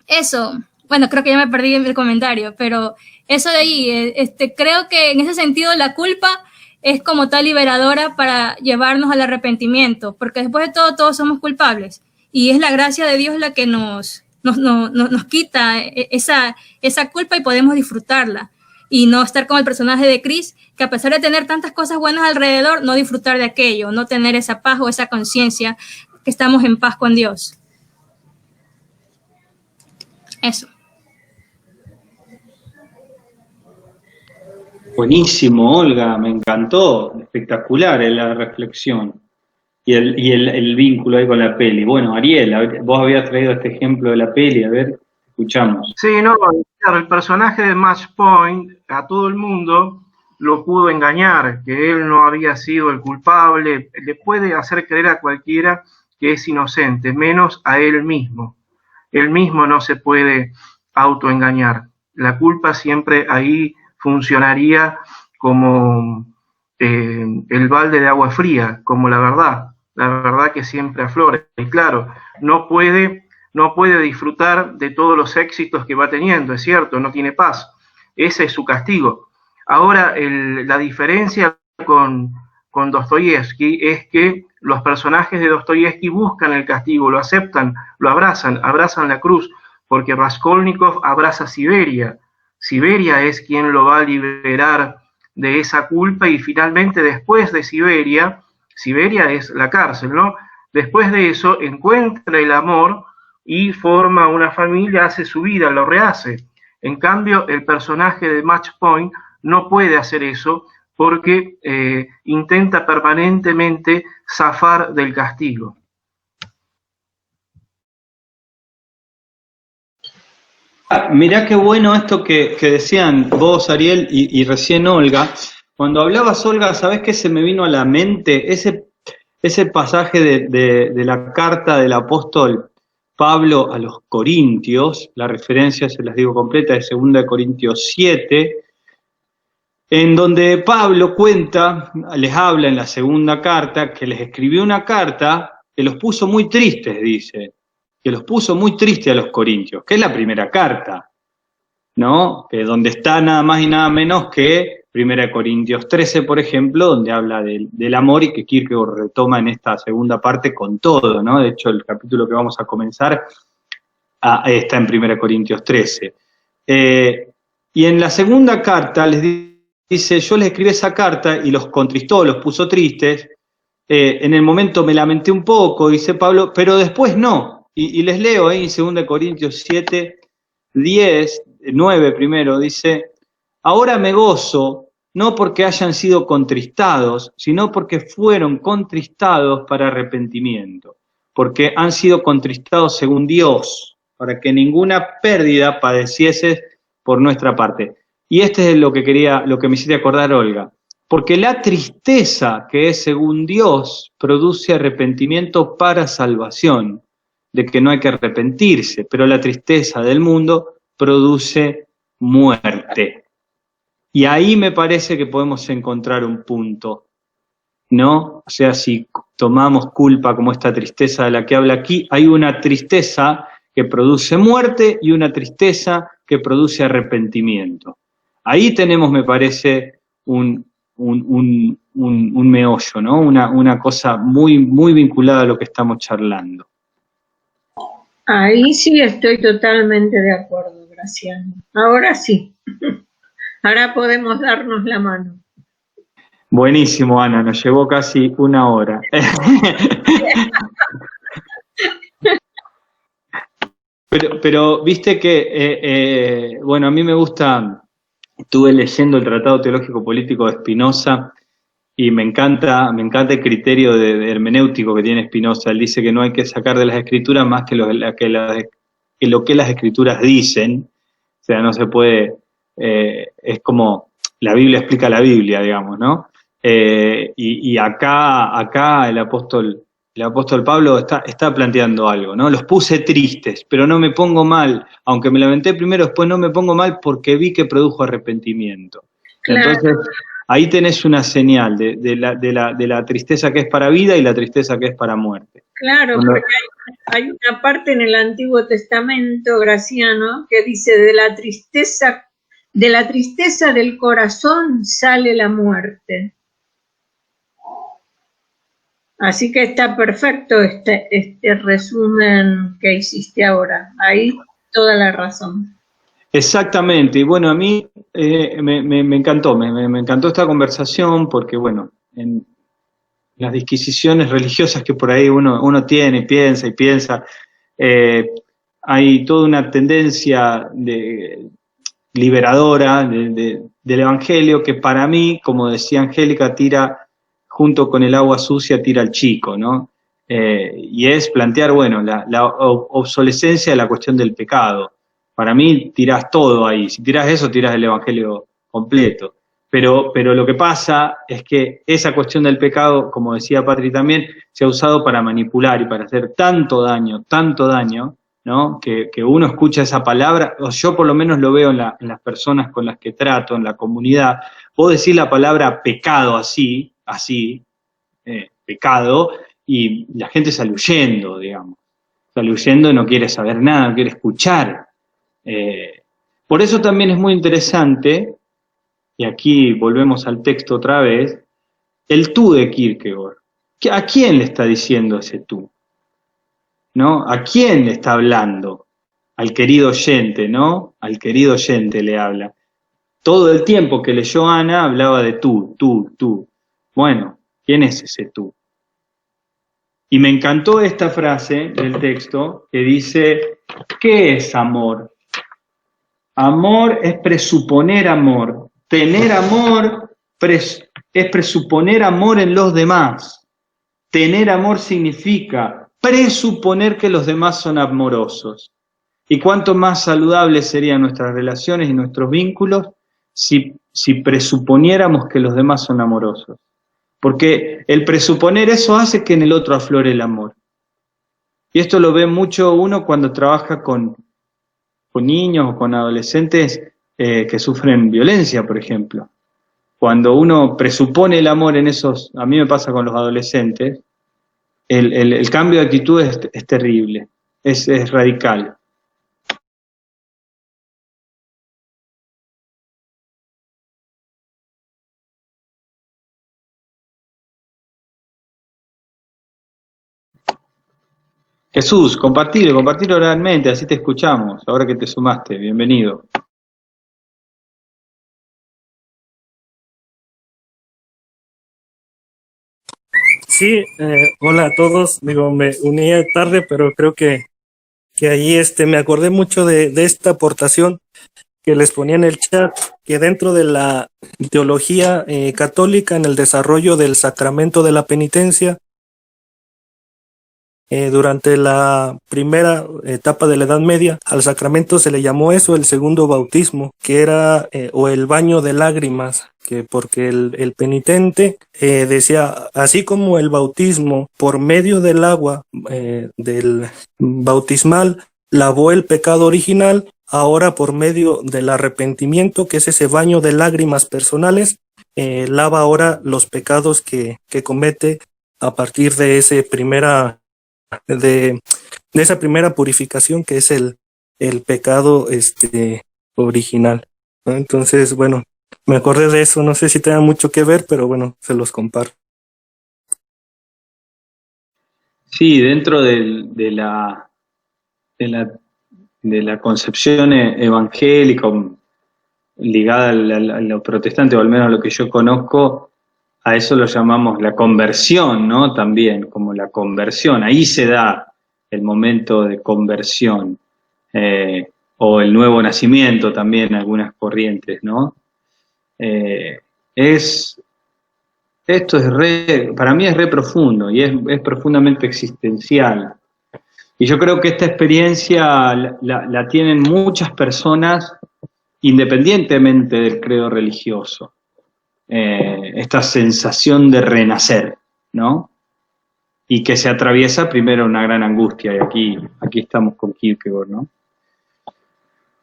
Speaker 10: eso... Bueno, creo que ya me perdí en el comentario, pero eso de ahí, creo que en ese sentido la culpa es como tal liberadora para llevarnos al arrepentimiento, porque después de todo, todos somos culpables, y es la gracia de Dios la que nos quita esa culpa y podemos disfrutarla, y no estar como el personaje de Chris, que a pesar de tener tantas cosas buenas alrededor, no disfrutar de aquello, no tener esa paz o esa conciencia que estamos en paz con Dios. Eso.
Speaker 1: Buenísimo, Olga, me encantó, espectacular la reflexión y el vínculo ahí con la peli. Bueno, Ariel, vos habías traído este ejemplo de la peli, a ver, escuchamos.
Speaker 5: Sí, no, claro, el personaje de Match Point a todo el mundo lo pudo engañar, que él no había sido el culpable, le puede hacer creer a cualquiera que es inocente, menos a él mismo. Él mismo no se puede autoengañar. La culpa siempre ahí funcionaría como el balde de agua fría, como la verdad que siempre aflora. Y claro, no puede disfrutar de todos los éxitos que va teniendo, es cierto, no tiene paz. Ese es su castigo. Ahora, la diferencia con Dostoyevsky es que los personajes de Dostoyevsky buscan el castigo, lo aceptan, lo abrazan la cruz, porque Raskolnikov abraza Siberia. Siberia es quien lo va a liberar de esa culpa y finalmente después de Siberia es la cárcel, ¿no? Después de eso encuentra el amor y forma una familia, hace su vida, lo rehace. En cambio, el personaje de Match Point no puede hacer eso porque intenta permanentemente zafar del castigo.
Speaker 1: Mirá qué bueno esto que decían vos, Ariel, y recién Olga. Cuando hablabas, Olga, ¿sabés qué se me vino a la mente? Ese pasaje de la carta del apóstol Pablo a los Corintios, la referencia, se las digo completa, es 2 Corintios 7, en donde Pablo les habla en la segunda carta, que les escribió una carta que los puso muy tristes, dice, que los puso muy tristes a los corintios, que es la primera carta, ¿no? Que donde está nada más y nada menos que 1 Corintios 13, por ejemplo, donde habla del amor y que Kierkegaard retoma en esta segunda parte con todo, ¿no? De hecho, el capítulo que vamos a comenzar está en 1 Corintios 13. Y en la segunda carta les dice, yo les escribí esa carta y los contristó, los puso tristes, en el momento me lamenté un poco, dice Pablo, pero después no. Y les leo ahí en 2 Corintios 7, 10, 9 primero, dice, ahora me gozo no porque hayan sido contristados, sino porque fueron contristados para arrepentimiento, porque han sido contristados según Dios, para que ninguna pérdida padeciese por nuestra parte. Y este es lo que me hiciste acordar, Olga, porque la tristeza que es según Dios produce arrepentimiento para salvación, de que no hay que arrepentirse, pero la tristeza del mundo produce muerte. Y ahí me parece que podemos encontrar un punto, ¿no? O sea, si tomamos culpa como esta tristeza de la que habla aquí, hay una tristeza que produce muerte y una tristeza que produce arrepentimiento. Ahí tenemos, me parece, un meollo, ¿no? Una cosa muy, muy vinculada a lo que estamos charlando.
Speaker 2: Ahí sí estoy totalmente de acuerdo, Graciano. Ahora sí. Ahora podemos darnos la mano.
Speaker 1: Buenísimo, Ana, nos llevó casi una hora. pero viste que, bueno, a mí me gusta, estuve leyendo el Tratado Teológico Político de Spinoza y me encanta el criterio de hermenéutico que tiene Spinoza. Él dice que no hay que sacar de las escrituras más que lo que las escrituras dicen, o sea, no se puede, es como la Biblia explica la Biblia, digamos, ¿no? Y acá el apóstol Pablo está planteando algo, ¿no? Los puse tristes, pero no me pongo mal, aunque me lamenté primero, después no me pongo mal porque vi que produjo arrepentimiento. Claro. Entonces, ahí tenés una señal de la tristeza que es para vida y la tristeza que es para muerte.
Speaker 2: Claro, porque hay una parte en el Antiguo Testamento, Graciano, que dice de la tristeza del corazón sale la muerte. Así que está perfecto este resumen que hiciste ahora. Ahí toda la razón.
Speaker 1: Exactamente. Y bueno, a mí me encantó, me encantó esta conversación porque, bueno, en las disquisiciones religiosas que por ahí uno tiene y piensa, hay toda una tendencia liberadora del Evangelio que para mí, como decía Angélica, tira junto con el agua sucia, tira al chico, ¿no? Y es plantear, bueno, la obsolescencia de la cuestión del pecado. Para mí tirás todo ahí, si tirás eso, tirás el Evangelio completo. Pero lo que pasa es que esa cuestión del pecado, como decía Patri también, se ha usado para manipular y para hacer tanto daño, ¿no? Que uno escucha esa palabra, o yo por lo menos lo veo en las personas con las que trato, en la comunidad. Vos decís la palabra pecado así, pecado, y la gente sale huyendo, digamos. Sale huyendo y no quiere saber nada, no quiere escuchar. Por eso también es muy interesante, y aquí volvemos al texto otra vez, el tú de Kierkegaard. ¿A quién le está diciendo ese tú? ¿No? ¿A quién le está hablando? Al querido oyente, ¿no? Al querido oyente le habla. Todo el tiempo que leyó Ana hablaba de tú. Bueno, ¿quién es ese tú? Y me encantó esta frase del texto que dice, ¿qué es amor? Amor es presuponer amor. Tener amor es presuponer amor en los demás. Tener amor significa presuponer que los demás son amorosos. Y cuánto más saludables serían nuestras relaciones y nuestros vínculos si presuponiéramos que los demás son amorosos. Porque el presuponer eso hace que en el otro aflore el amor. Y esto lo ve mucho uno cuando trabaja con niños o con adolescentes que sufren violencia, por ejemplo. Cuando uno presupone el amor en esos, a mí me pasa con los adolescentes, el cambio de actitud es terrible, es radical. Jesús, compartilo oralmente, así te escuchamos, ahora que te sumaste, bienvenido.
Speaker 11: Sí, hola a todos, digo, me uní tarde, pero creo que ahí me acordé mucho de esta aportación que les ponía en el chat, que dentro de la teología católica, en el desarrollo del sacramento de la penitencia, durante la primera etapa de la Edad Media, al sacramento se le llamó eso el segundo bautismo, que era, o el baño de lágrimas, que porque el penitente decía, así como el bautismo por medio del agua del bautismal lavó el pecado original, ahora por medio del arrepentimiento, que es ese baño de lágrimas personales, lava ahora los pecados que comete a partir de ese de esa primera purificación, que es el pecado original, ¿no? Entonces, bueno, me acordé de eso, no sé si tenga mucho que ver, pero bueno, se los comparto.
Speaker 1: Sí, dentro de la concepción evangélica ligada a lo protestante, o al menos a lo que yo conozco, a eso lo llamamos la conversión, ¿no? También, como la conversión. Ahí se da el momento de conversión, o el nuevo nacimiento también, algunas corrientes, ¿no? Esto es para mí es re profundo y es profundamente existencial. Y yo creo que esta experiencia la tienen muchas personas independientemente del credo religioso. Esta sensación de renacer, ¿no? Y que se atraviesa primero una gran angustia, y aquí estamos con Kierkegaard, ¿no?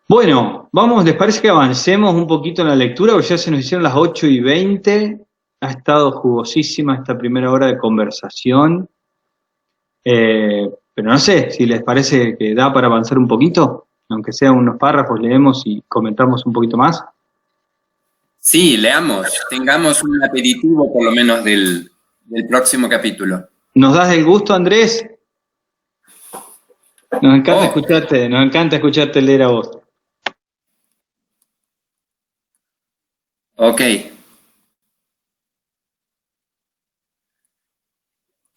Speaker 1: Bueno, vamos, ¿les parece que avancemos un poquito en la lectura? Porque ya se nos hicieron las 8:20, ha estado jugosísima esta primera hora de conversación, pero no sé si les parece que da para avanzar un poquito, aunque sean unos párrafos, leemos y comentamos un poquito más.
Speaker 9: Sí, leamos, tengamos un aperitivo por lo menos del próximo capítulo.
Speaker 1: ¿Nos das el gusto, Andrés? Nos encanta escucharte leer a vos.
Speaker 9: Ok.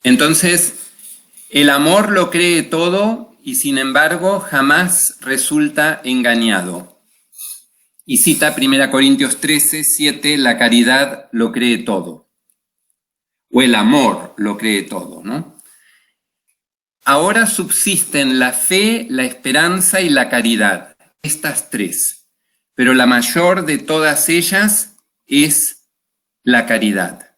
Speaker 9: Entonces, el amor lo cree todo y sin embargo jamás resulta engañado. Y cita 1 Corintios 13:7, la caridad lo cree todo. O el amor lo cree todo, ¿no? Ahora subsisten la fe, la esperanza y la caridad, estas tres. Pero la mayor de todas ellas es la caridad.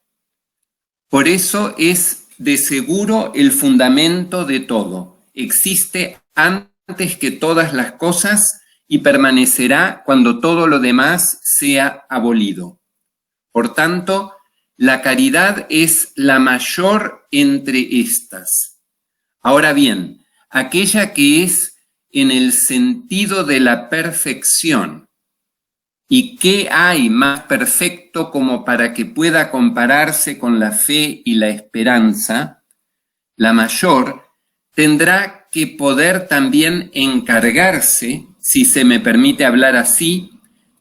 Speaker 9: Por eso es de seguro el fundamento de todo. Existe antes que todas las cosas y permanecerá cuando todo lo demás sea abolido. Por tanto, la caridad es la mayor entre estas. Ahora bien, aquella que es en el sentido de la perfección. ¿Y qué hay más perfecto como para que pueda compararse con la fe y la esperanza? La mayor tendrá que poder también encargarse, si se me permite hablar así,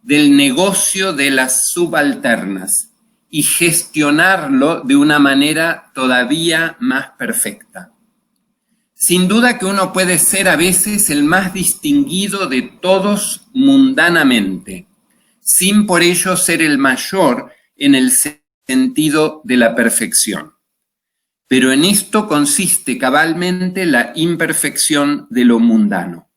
Speaker 9: del negocio de las subalternas y gestionarlo de una manera todavía más perfecta. Sin duda que uno puede ser a veces el más distinguido de todos mundanamente, sin por ello ser el mayor en el sentido de la perfección. Pero en esto consiste cabalmente la imperfección de lo mundano.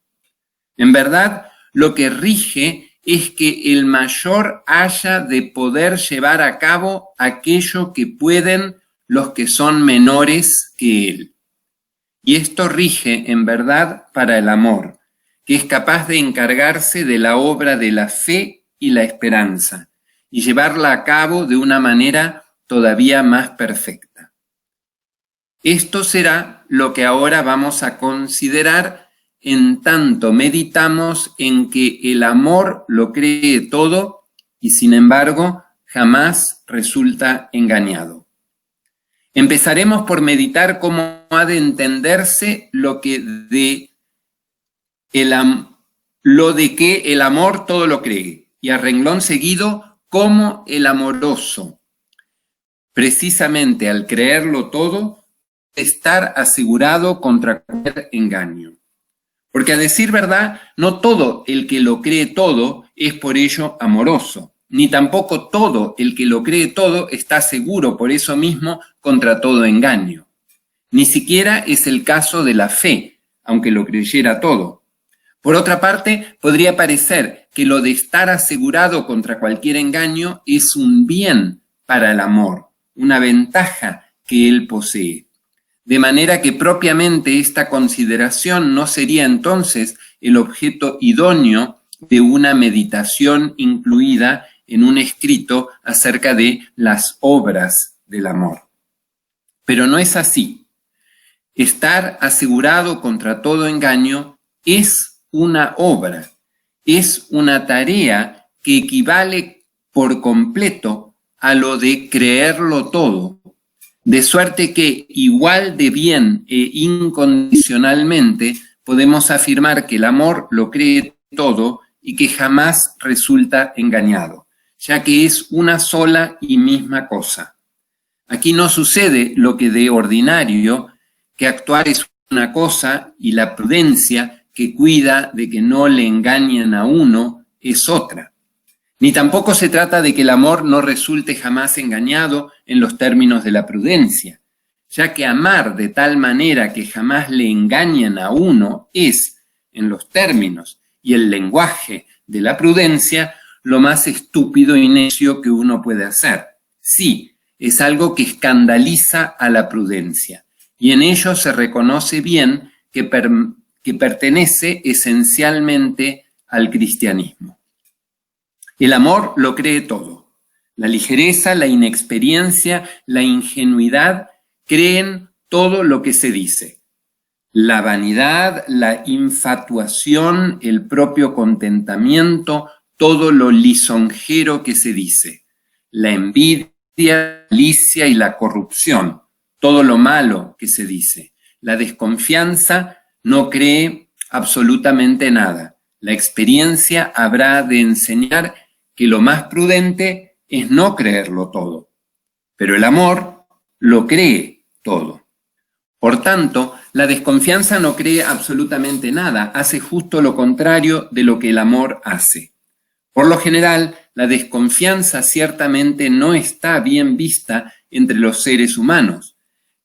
Speaker 9: En verdad, lo que rige es que el mayor haya de poder llevar a cabo aquello que pueden los que son menores que él. Y esto rige, en verdad, para el amor, que es capaz de encargarse de la obra de la fe y la esperanza, y llevarla a cabo de una manera todavía más perfecta. Esto será lo que ahora vamos a considerar en tanto meditamos en que el amor lo cree todo y sin embargo jamás resulta engañado. Empezaremos por meditar cómo ha de entenderse lo de que el amor todo lo cree, y a renglón seguido, cómo el amoroso, precisamente al creerlo todo, estar asegurado contra cualquier engaño. Porque a decir verdad, no todo el que lo cree todo es por ello amoroso, ni tampoco todo el que lo cree todo está seguro por eso mismo contra todo engaño. Ni siquiera es el caso de la fe, aunque lo creyera todo. Por otra parte, podría parecer que lo de estar asegurado contra cualquier engaño es un bien para el amor, una ventaja que él posee. De manera que propiamente esta consideración no sería entonces el objeto idóneo de una meditación incluida en un escrito acerca de las obras del amor. Pero no es así. Estar asegurado contra todo engaño es una obra, es una tarea que equivale por completo a lo de creerlo todo, de suerte que igual de bien e incondicionalmente podemos afirmar que el amor lo cree todo y que jamás resulta engañado, ya que es una sola y misma cosa. Aquí no sucede lo que de ordinario, que actuar es una cosa y la prudencia que cuida de que no le engañen a uno es otra. Ni tampoco se trata de que el amor no resulte jamás engañado en los términos de la prudencia, ya que amar de tal manera que jamás le engañen a uno es, en los términos y el lenguaje de la prudencia, lo más estúpido y necio que uno puede hacer. Sí, es algo que escandaliza a la prudencia, y en ello se reconoce bien que pertenece esencialmente al cristianismo. El amor lo cree todo. La ligereza, la inexperiencia, la ingenuidad creen todo lo que se dice. La vanidad, la infatuación, el propio contentamiento, todo lo lisonjero que se dice. La envidia, la malicia y la corrupción, todo lo malo que se dice. La desconfianza no cree absolutamente nada. La experiencia habrá de enseñar que lo más prudente es no creerlo todo. Pero el amor lo cree todo. Por tanto, la desconfianza no cree absolutamente nada, hace justo lo contrario de lo que el amor hace. Por lo general, la desconfianza ciertamente no está bien vista entre los seres humanos.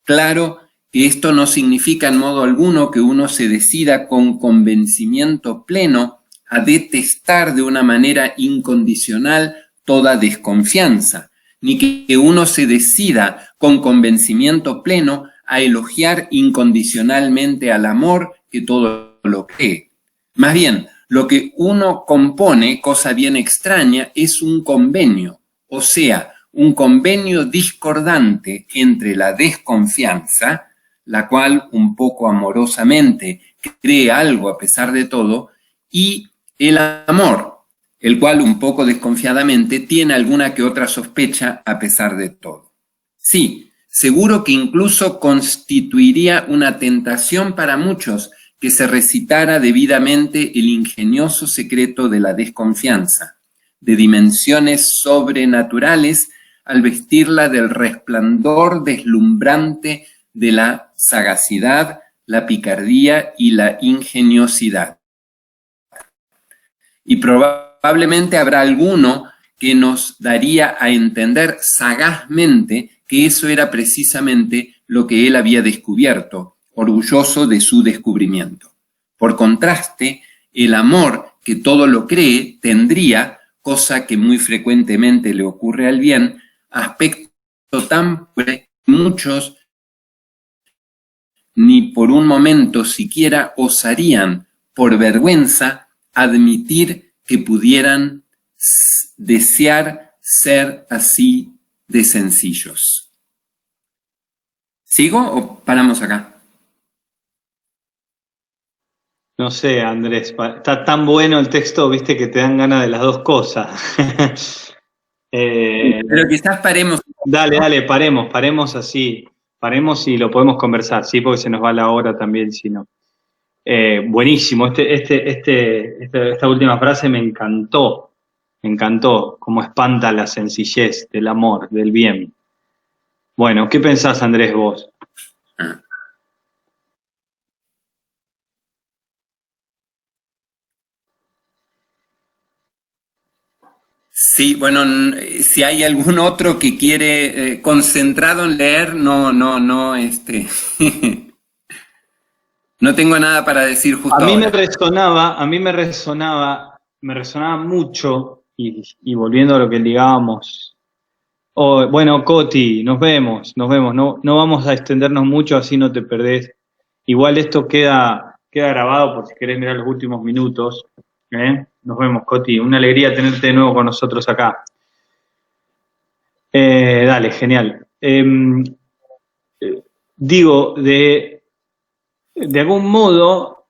Speaker 9: Claro que esto no significa en modo alguno que uno se decida con convencimiento pleno a detestar de una manera incondicional toda desconfianza, ni que uno se decida con convencimiento pleno a elogiar incondicionalmente al amor que todo lo cree. Más bien, lo que uno compone, cosa bien extraña, es un convenio, o sea, un convenio discordante entre la desconfianza, la cual un poco amorosamente cree algo a pesar de todo, y el amor, el cual un poco desconfiadamente tiene alguna que otra sospecha a pesar de todo. Sí, seguro que incluso constituiría una tentación para muchos que se recitara debidamente el ingenioso secreto de la desconfianza, de dimensiones sobrenaturales, al vestirla del resplandor deslumbrante de la sagacidad, la picardía y la ingeniosidad. Y probablemente habrá alguno que nos daría a entender sagazmente que eso era precisamente lo que él había descubierto, orgulloso de su descubrimiento. Por contraste, el amor que todo lo cree tendría, cosa que muy frecuentemente le ocurre al bien, aspecto tan que muchos ni por un momento siquiera osarían, por vergüenza, admitir que pudieran desear ser así de sencillos. ¿Sigo o paramos acá?
Speaker 1: No sé, Andrés, está tan bueno el texto, viste, que te dan ganas de las dos cosas.
Speaker 9: Pero quizás paremos.
Speaker 1: Dale, paremos así, paremos y lo podemos conversar, sí, porque se nos va la hora también, si no. Buenísimo, esta última frase me encantó, cómo espanta la sencillez del amor, del bien. Bueno, ¿qué pensás, Andrés, vos?
Speaker 9: Sí, bueno, si hay algún otro que quiere concentrado en leer, no, no tengo nada para decir justo
Speaker 1: A mí
Speaker 9: ahora.
Speaker 1: me resonaba mucho, y volviendo a lo que ligábamos. Bueno, Coti, nos vemos, no vamos a extendernos mucho, así no te perdés. Igual esto queda grabado por si querés mirar los últimos minutos. Nos vemos, Coti, una alegría tenerte de nuevo con nosotros acá. Dale, genial. Digo, de algún modo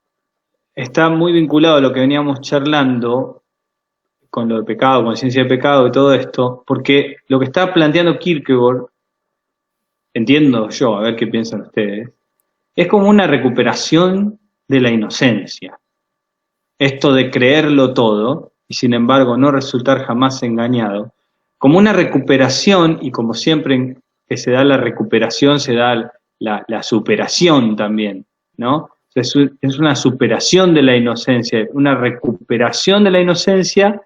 Speaker 1: está muy vinculado a lo que veníamos charlando con lo de pecado, conciencia de pecado y todo esto, porque lo que está planteando Kierkegaard, entiendo yo, a ver qué piensan ustedes, es como una recuperación de la inocencia. Esto de creerlo todo y sin embargo no resultar jamás engañado, como una recuperación, y como siempre que se da la recuperación se da la superación también, ¿no? Es una superación de la inocencia, una recuperación de la inocencia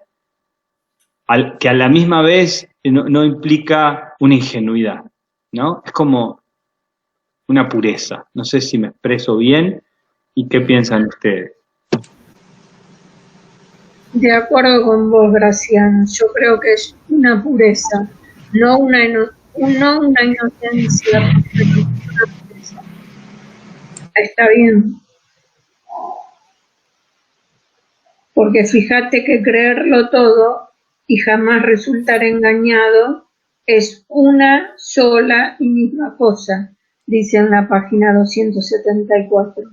Speaker 1: que a la misma vez no implica una ingenuidad, ¿no? Es como una pureza. No sé si me expreso bien y qué piensan ustedes.
Speaker 2: De acuerdo con vos, Graciano, yo creo que es una pureza, no una inocencia, pero una pureza. Está bien. Porque fíjate que creerlo todo y jamás resultar engañado es una sola y misma cosa, dice en la página 274.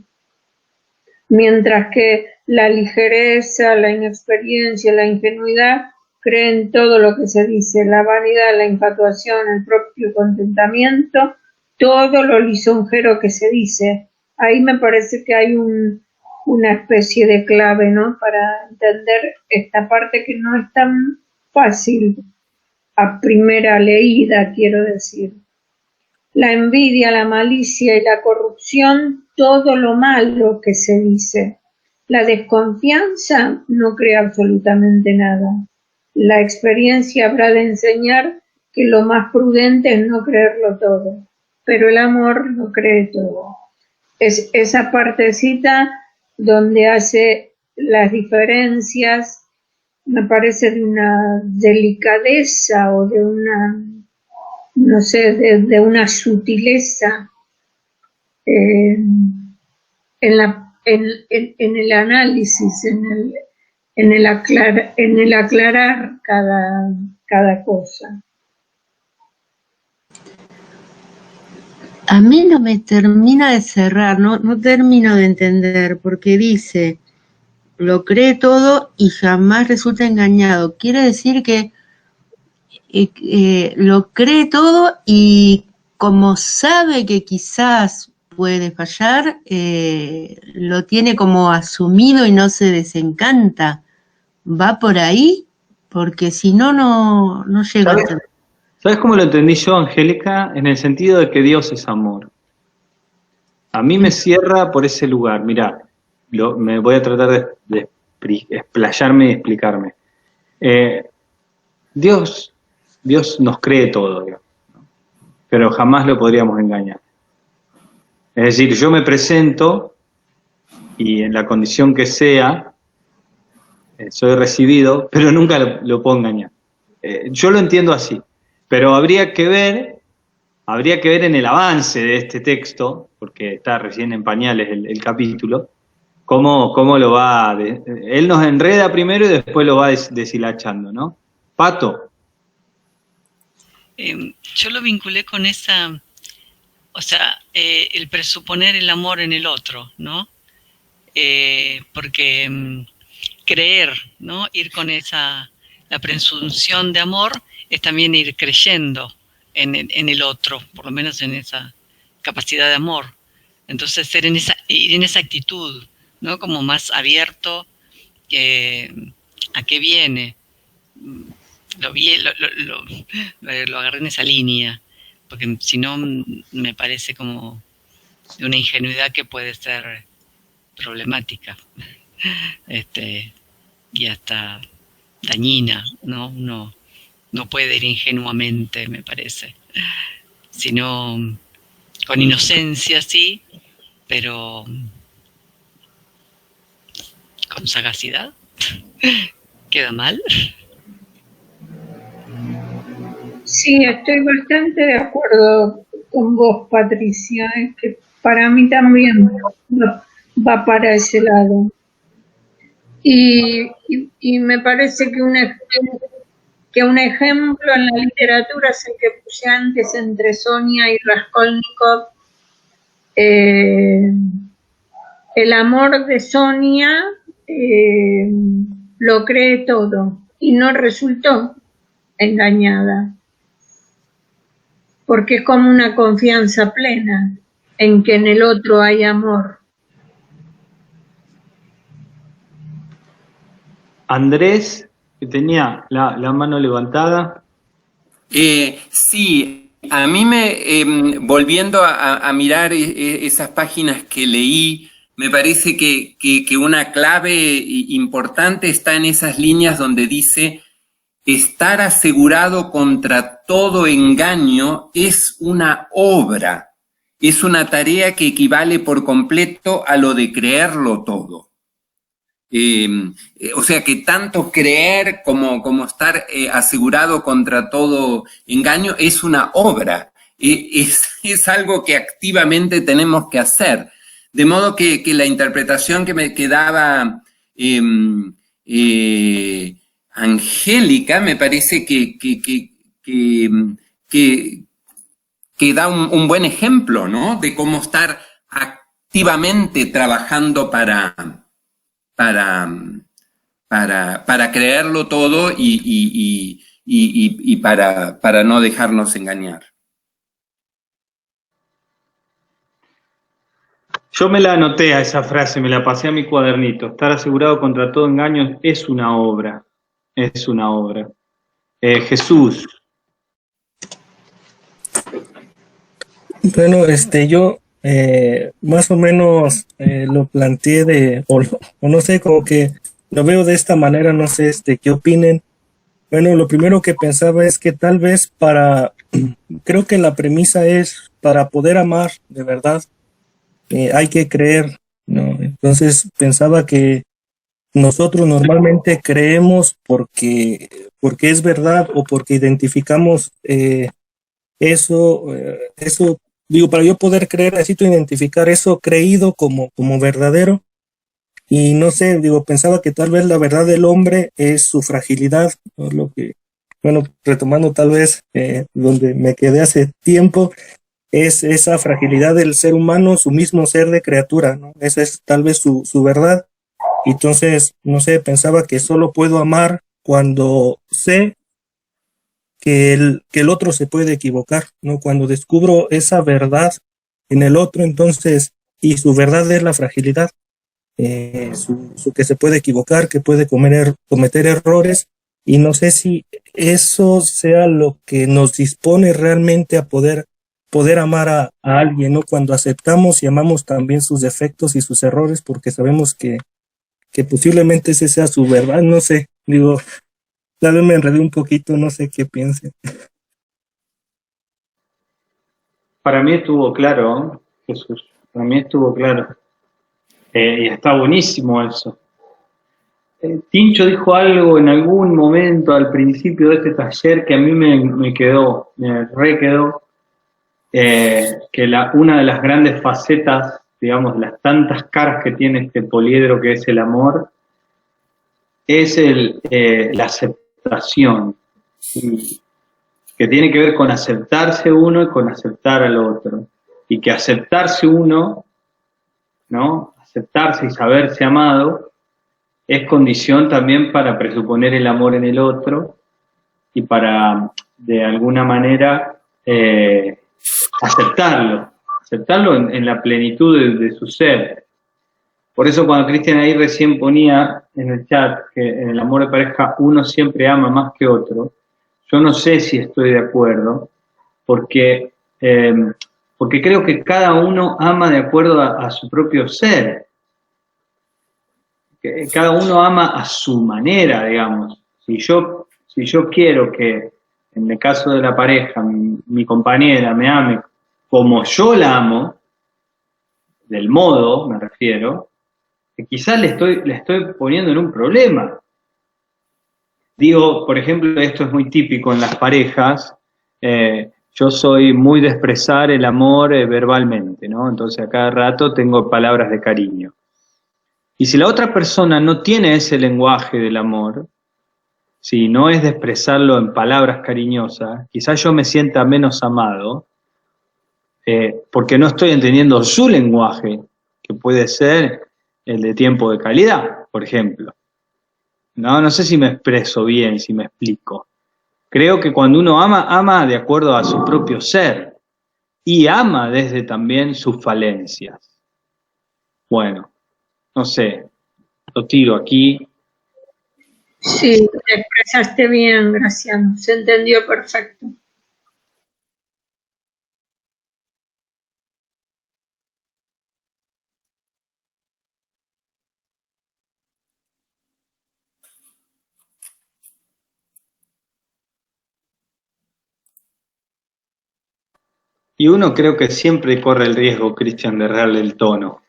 Speaker 2: Mientras que la ligereza, la inexperiencia, la ingenuidad creen todo lo que se dice, la vanidad, la infatuación, el propio contentamiento, todo lo lisonjero que se dice. Ahí me parece que hay una especie de clave, ¿no? Para entender esta parte que no es tan fácil a primera leída, quiero decir. La envidia, la malicia y la corrupción, todo lo malo que se dice. La desconfianza no cree absolutamente nada. La experiencia habrá de enseñar que lo más prudente es no creerlo todo, pero el amor lo cree todo. Es esa partecita donde hace las diferencias, me parece, de una delicadeza o de una, no sé, de una sutileza en el análisis, en el aclarar cada cosa.
Speaker 7: A mí no me termina de cerrar, no termino de entender, porque dice, lo cree todo y jamás resulta engañado. Quiere decir que lo cree todo y como sabe que quizás puede fallar, lo tiene como asumido y no se desencanta. ¿Va por ahí? Porque si no, no llego a entender.
Speaker 1: ¿Sabes cómo lo entendí yo, Angélica? En el sentido de que Dios es amor. A mí me cierra por ese lugar. Mirá, me voy a tratar de explayarme y explicarme. Dios nos cree todo, ¿no? Pero jamás lo podríamos engañar. Es decir, yo me presento y en la condición que sea, soy recibido, pero nunca lo puedo engañar. Yo lo entiendo así, pero habría que ver en el avance de este texto, porque está recién en pañales el capítulo, cómo lo va, él nos enreda primero y después lo va deshilachando, ¿no? Pato.
Speaker 6: Yo lo vinculé con esa, o sea, el presuponer el amor en el otro, ¿no? Porque creer, ¿no? Ir con la presunción de amor es también ir creyendo en el otro, por lo menos en esa capacidad de amor. Entonces ir en esa actitud, ¿no? Como más abierto a qué viene. Lo agarré en esa línea, porque si no me parece como de una ingenuidad que puede ser problemática. Y hasta dañina, ¿no? Uno no puede ir ingenuamente, me parece, sino con inocencia, sí, pero con sagacidad. ¿Queda mal?
Speaker 2: Sí, estoy bastante de acuerdo con vos, Patricia, es que para mí también va para ese lado. Y me parece que un ejemplo en la literatura es el que puse antes entre Sonia y Raskolnikov. El amor de Sonia lo cree todo y no resultó engañada, porque es como una confianza plena en que en el otro hay amor.
Speaker 1: Andrés, que tenía la mano levantada.
Speaker 9: Sí, a mí volviendo a mirar esas páginas que leí, me parece que una clave importante está en esas líneas donde dice: estar asegurado contra todo engaño es una obra, es una tarea que equivale por completo a lo de creerlo todo. O sea que tanto creer como estar asegurado contra todo engaño es una obra, es algo que activamente tenemos que hacer. De modo que la interpretación que me quedaba Angélica me parece que da un buen ejemplo, ¿no? De cómo estar activamente trabajando para creerlo todo y para no dejarnos engañar.
Speaker 1: Yo me la anoté a esa frase, me la pasé a mi cuadernito. Estar asegurado contra todo engaño es una obra. Es una obra. Jesús.
Speaker 11: Bueno, yo más o menos lo planteé o no sé, como que lo veo de esta manera, no sé qué opinen. Bueno, lo primero que pensaba es que tal vez creo que la premisa es para poder amar de verdad, hay que creer, ¿no? Entonces pensaba que nosotros normalmente creemos porque es verdad o porque identificamos eso, digo, para yo poder creer necesito identificar eso creído como verdadero. Y no sé, digo, pensaba que tal vez la verdad del hombre es su fragilidad, ¿no? Lo que, bueno, retomando tal vez donde me quedé hace tiempo, es esa fragilidad del ser humano, su mismo ser de criatura, ¿no? Esa es tal vez su verdad. Entonces, no sé, pensaba que solo puedo amar cuando sé que el otro se puede equivocar, ¿no? Cuando descubro esa verdad en el otro, entonces, y su verdad es la fragilidad, su que se puede equivocar, que puede cometer errores, y no sé si eso sea lo que nos dispone realmente a poder amar a alguien, ¿no? Cuando aceptamos y amamos también sus defectos y sus errores, porque sabemos que posiblemente ese sea su verdad, no sé, digo, tal vez me enredé un poquito, no sé qué piensen.
Speaker 1: Para mí estuvo claro, Jesús, para mí estuvo claro. Y está buenísimo eso. Tincho dijo algo en algún momento al principio de este taller que a mí me quedó, me requedó, que una de las grandes facetas, digamos, de las tantas caras que tiene este poliedro que es el amor, es la aceptación, ¿sí? Que tiene que ver con aceptarse uno y con aceptar al otro, y que aceptarse uno, ¿no? Aceptarse y saberse amado es condición también para presuponer el amor en el otro y para, de alguna manera, aceptarlo en la plenitud de su ser. Por eso cuando Cristian ahí recién ponía en el chat que en el amor de pareja uno siempre ama más que otro, yo no sé si estoy de acuerdo, porque creo que cada uno ama de acuerdo a su propio ser. Cada uno ama a su manera, digamos. O Si yo quiero que, en el caso de la pareja, mi compañera me ame como yo la amo, del modo, me refiero, que quizás le estoy poniendo en un problema. Digo, por ejemplo, esto es muy típico en las parejas, yo soy muy de expresar el amor verbalmente, ¿no? Entonces a cada rato tengo palabras de cariño. Y si la otra persona no tiene ese lenguaje del amor, si no es de expresarlo en palabras cariñosas, quizás yo me sienta menos amado, porque no estoy entendiendo su lenguaje, que puede ser el de tiempo de calidad, por ejemplo. No sé si me expreso bien, si me explico. Creo que cuando uno ama de acuerdo a su propio ser y ama desde también sus falencias. Bueno, no sé, lo tiro aquí.
Speaker 2: Sí, te expresaste bien, Graciano, se entendió perfecto.
Speaker 1: Y uno creo que siempre corre el riesgo, Cristian, de errarle el tono.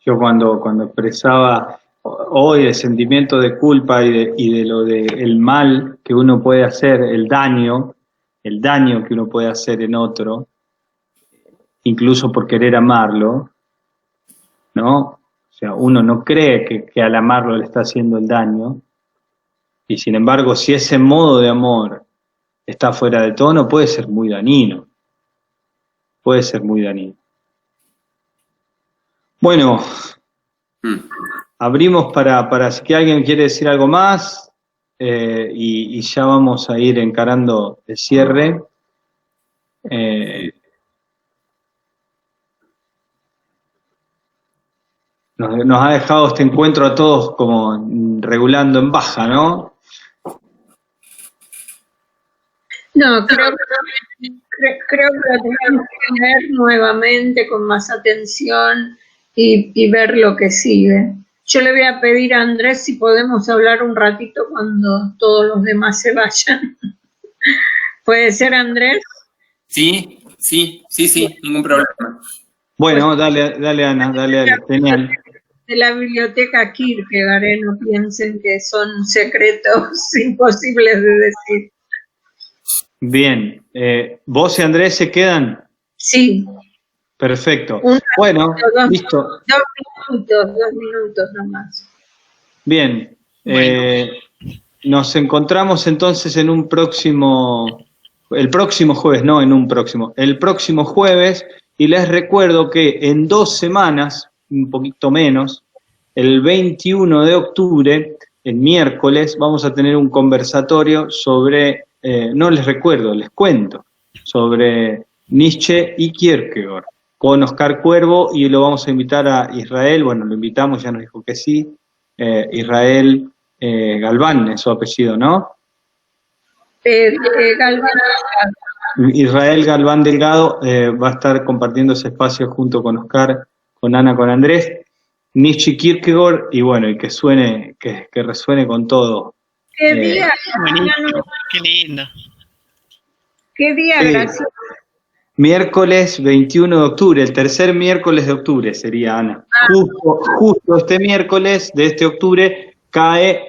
Speaker 1: Yo cuando expresaba hoy el sentimiento de culpa y de lo de el mal que uno puede hacer, el daño que uno puede hacer en otro, incluso por querer amarlo, ¿no? O sea, uno no cree que al amarlo le está haciendo el daño, y sin embargo, si ese modo de amor está fuera de tono, puede ser muy dañino. Puede ser muy dañino. Bueno, abrimos para si que alguien quiere decir algo más, y ya vamos a ir encarando el cierre. Nos ha dejado este encuentro a todos como regulando en baja, ¿no?
Speaker 2: No, creo que lo tenemos que ver nuevamente con más atención y ver lo que sigue. Yo le voy a pedir a Andrés si podemos hablar un ratito cuando todos los demás se vayan. ¿Puede ser, Andrés?
Speaker 9: Sí, ningún problema.
Speaker 1: Bueno, dale Ana, dale, genial.
Speaker 2: De la biblioteca Kierkegaard, no piensen que son secretos imposibles de decir.
Speaker 1: Bien, ¿vos y Andrés se quedan?
Speaker 2: Sí.
Speaker 1: Perfecto. Bueno, listo.
Speaker 2: 2 minutos nomás.
Speaker 1: Bien,
Speaker 6: Bueno.
Speaker 1: nos encontramos entonces en el próximo jueves, y les recuerdo que en 2 semanas, un poquito menos, el 21 de octubre, el miércoles, vamos a tener un conversatorio sobre, no les recuerdo, les cuento, sobre Nietzsche y Kierkegaard, con Oscar Cuervo, y lo vamos a invitar a Israel, bueno, lo invitamos, ya nos dijo que sí, Israel Galván es su apellido, ¿no?
Speaker 2: Galván.
Speaker 1: Israel Galván Delgado va a estar compartiendo ese espacio junto con Oscar, con Ana, con Andrés, Nietzsche y Kierkegaard, y bueno, y que suene, que resuene con todo.
Speaker 2: ¿Qué día?
Speaker 6: Qué lindo.
Speaker 2: ¿Qué día, Gracias?
Speaker 1: Miércoles 21 de octubre, el tercer miércoles de octubre sería, Ana. Justo este miércoles de este octubre cae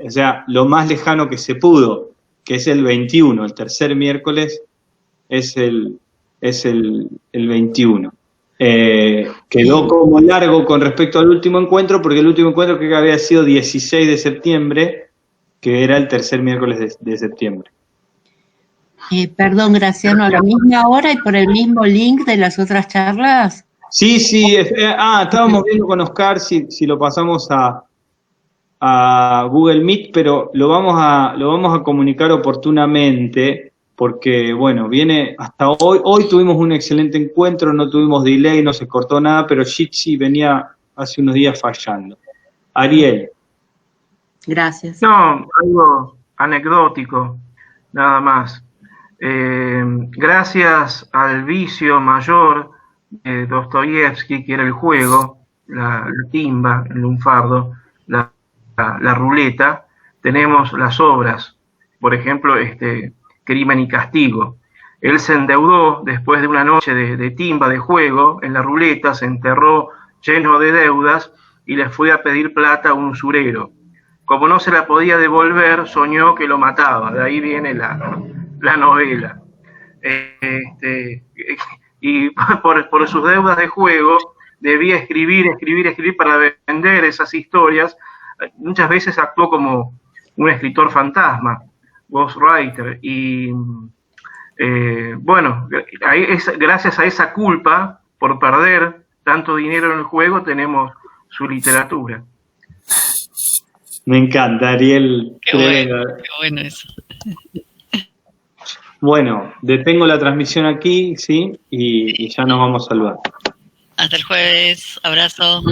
Speaker 1: o sea, lo más lejano que se pudo, que es el 21, el tercer miércoles es el 21. Quedó como largo con respecto al último encuentro, porque el último encuentro creo que había sido 16 de septiembre, que era el tercer miércoles de septiembre.
Speaker 7: Perdón, Graciano, a la misma hora y por el mismo link de las otras charlas.
Speaker 1: Sí, estábamos viendo con Oscar si lo pasamos a Google Meet, pero lo vamos a comunicar oportunamente, porque bueno, viene hasta hoy tuvimos un excelente encuentro, no tuvimos delay, no se cortó nada, pero Jitsi venía hace unos días fallando. Ariel.
Speaker 7: Gracias.
Speaker 5: No, algo anecdótico, nada más. Gracias al vicio mayor de Dostoyevsky, que era el juego, la timba, el lunfardo, la la ruleta, tenemos las obras, por ejemplo, Crimen y Castigo. Él se endeudó después de una noche de timba de juego en la ruleta, se enterró lleno de deudas y le fue a pedir plata a un usurero. Como no se la podía devolver, soñó que lo mataba, de ahí viene la novela. Y por sus deudas de juego debía escribir para vender esas historias. Muchas veces actuó como un escritor fantasma, ghostwriter, y bueno, gracias a esa culpa por perder tanto dinero en el juego tenemos su literatura.
Speaker 1: Me encanta, Ariel.
Speaker 6: Qué bueno eso.
Speaker 1: Bueno, detengo la transmisión aquí, ¿sí? Y ya nos vamos a saludar.
Speaker 6: Hasta el jueves. Abrazo.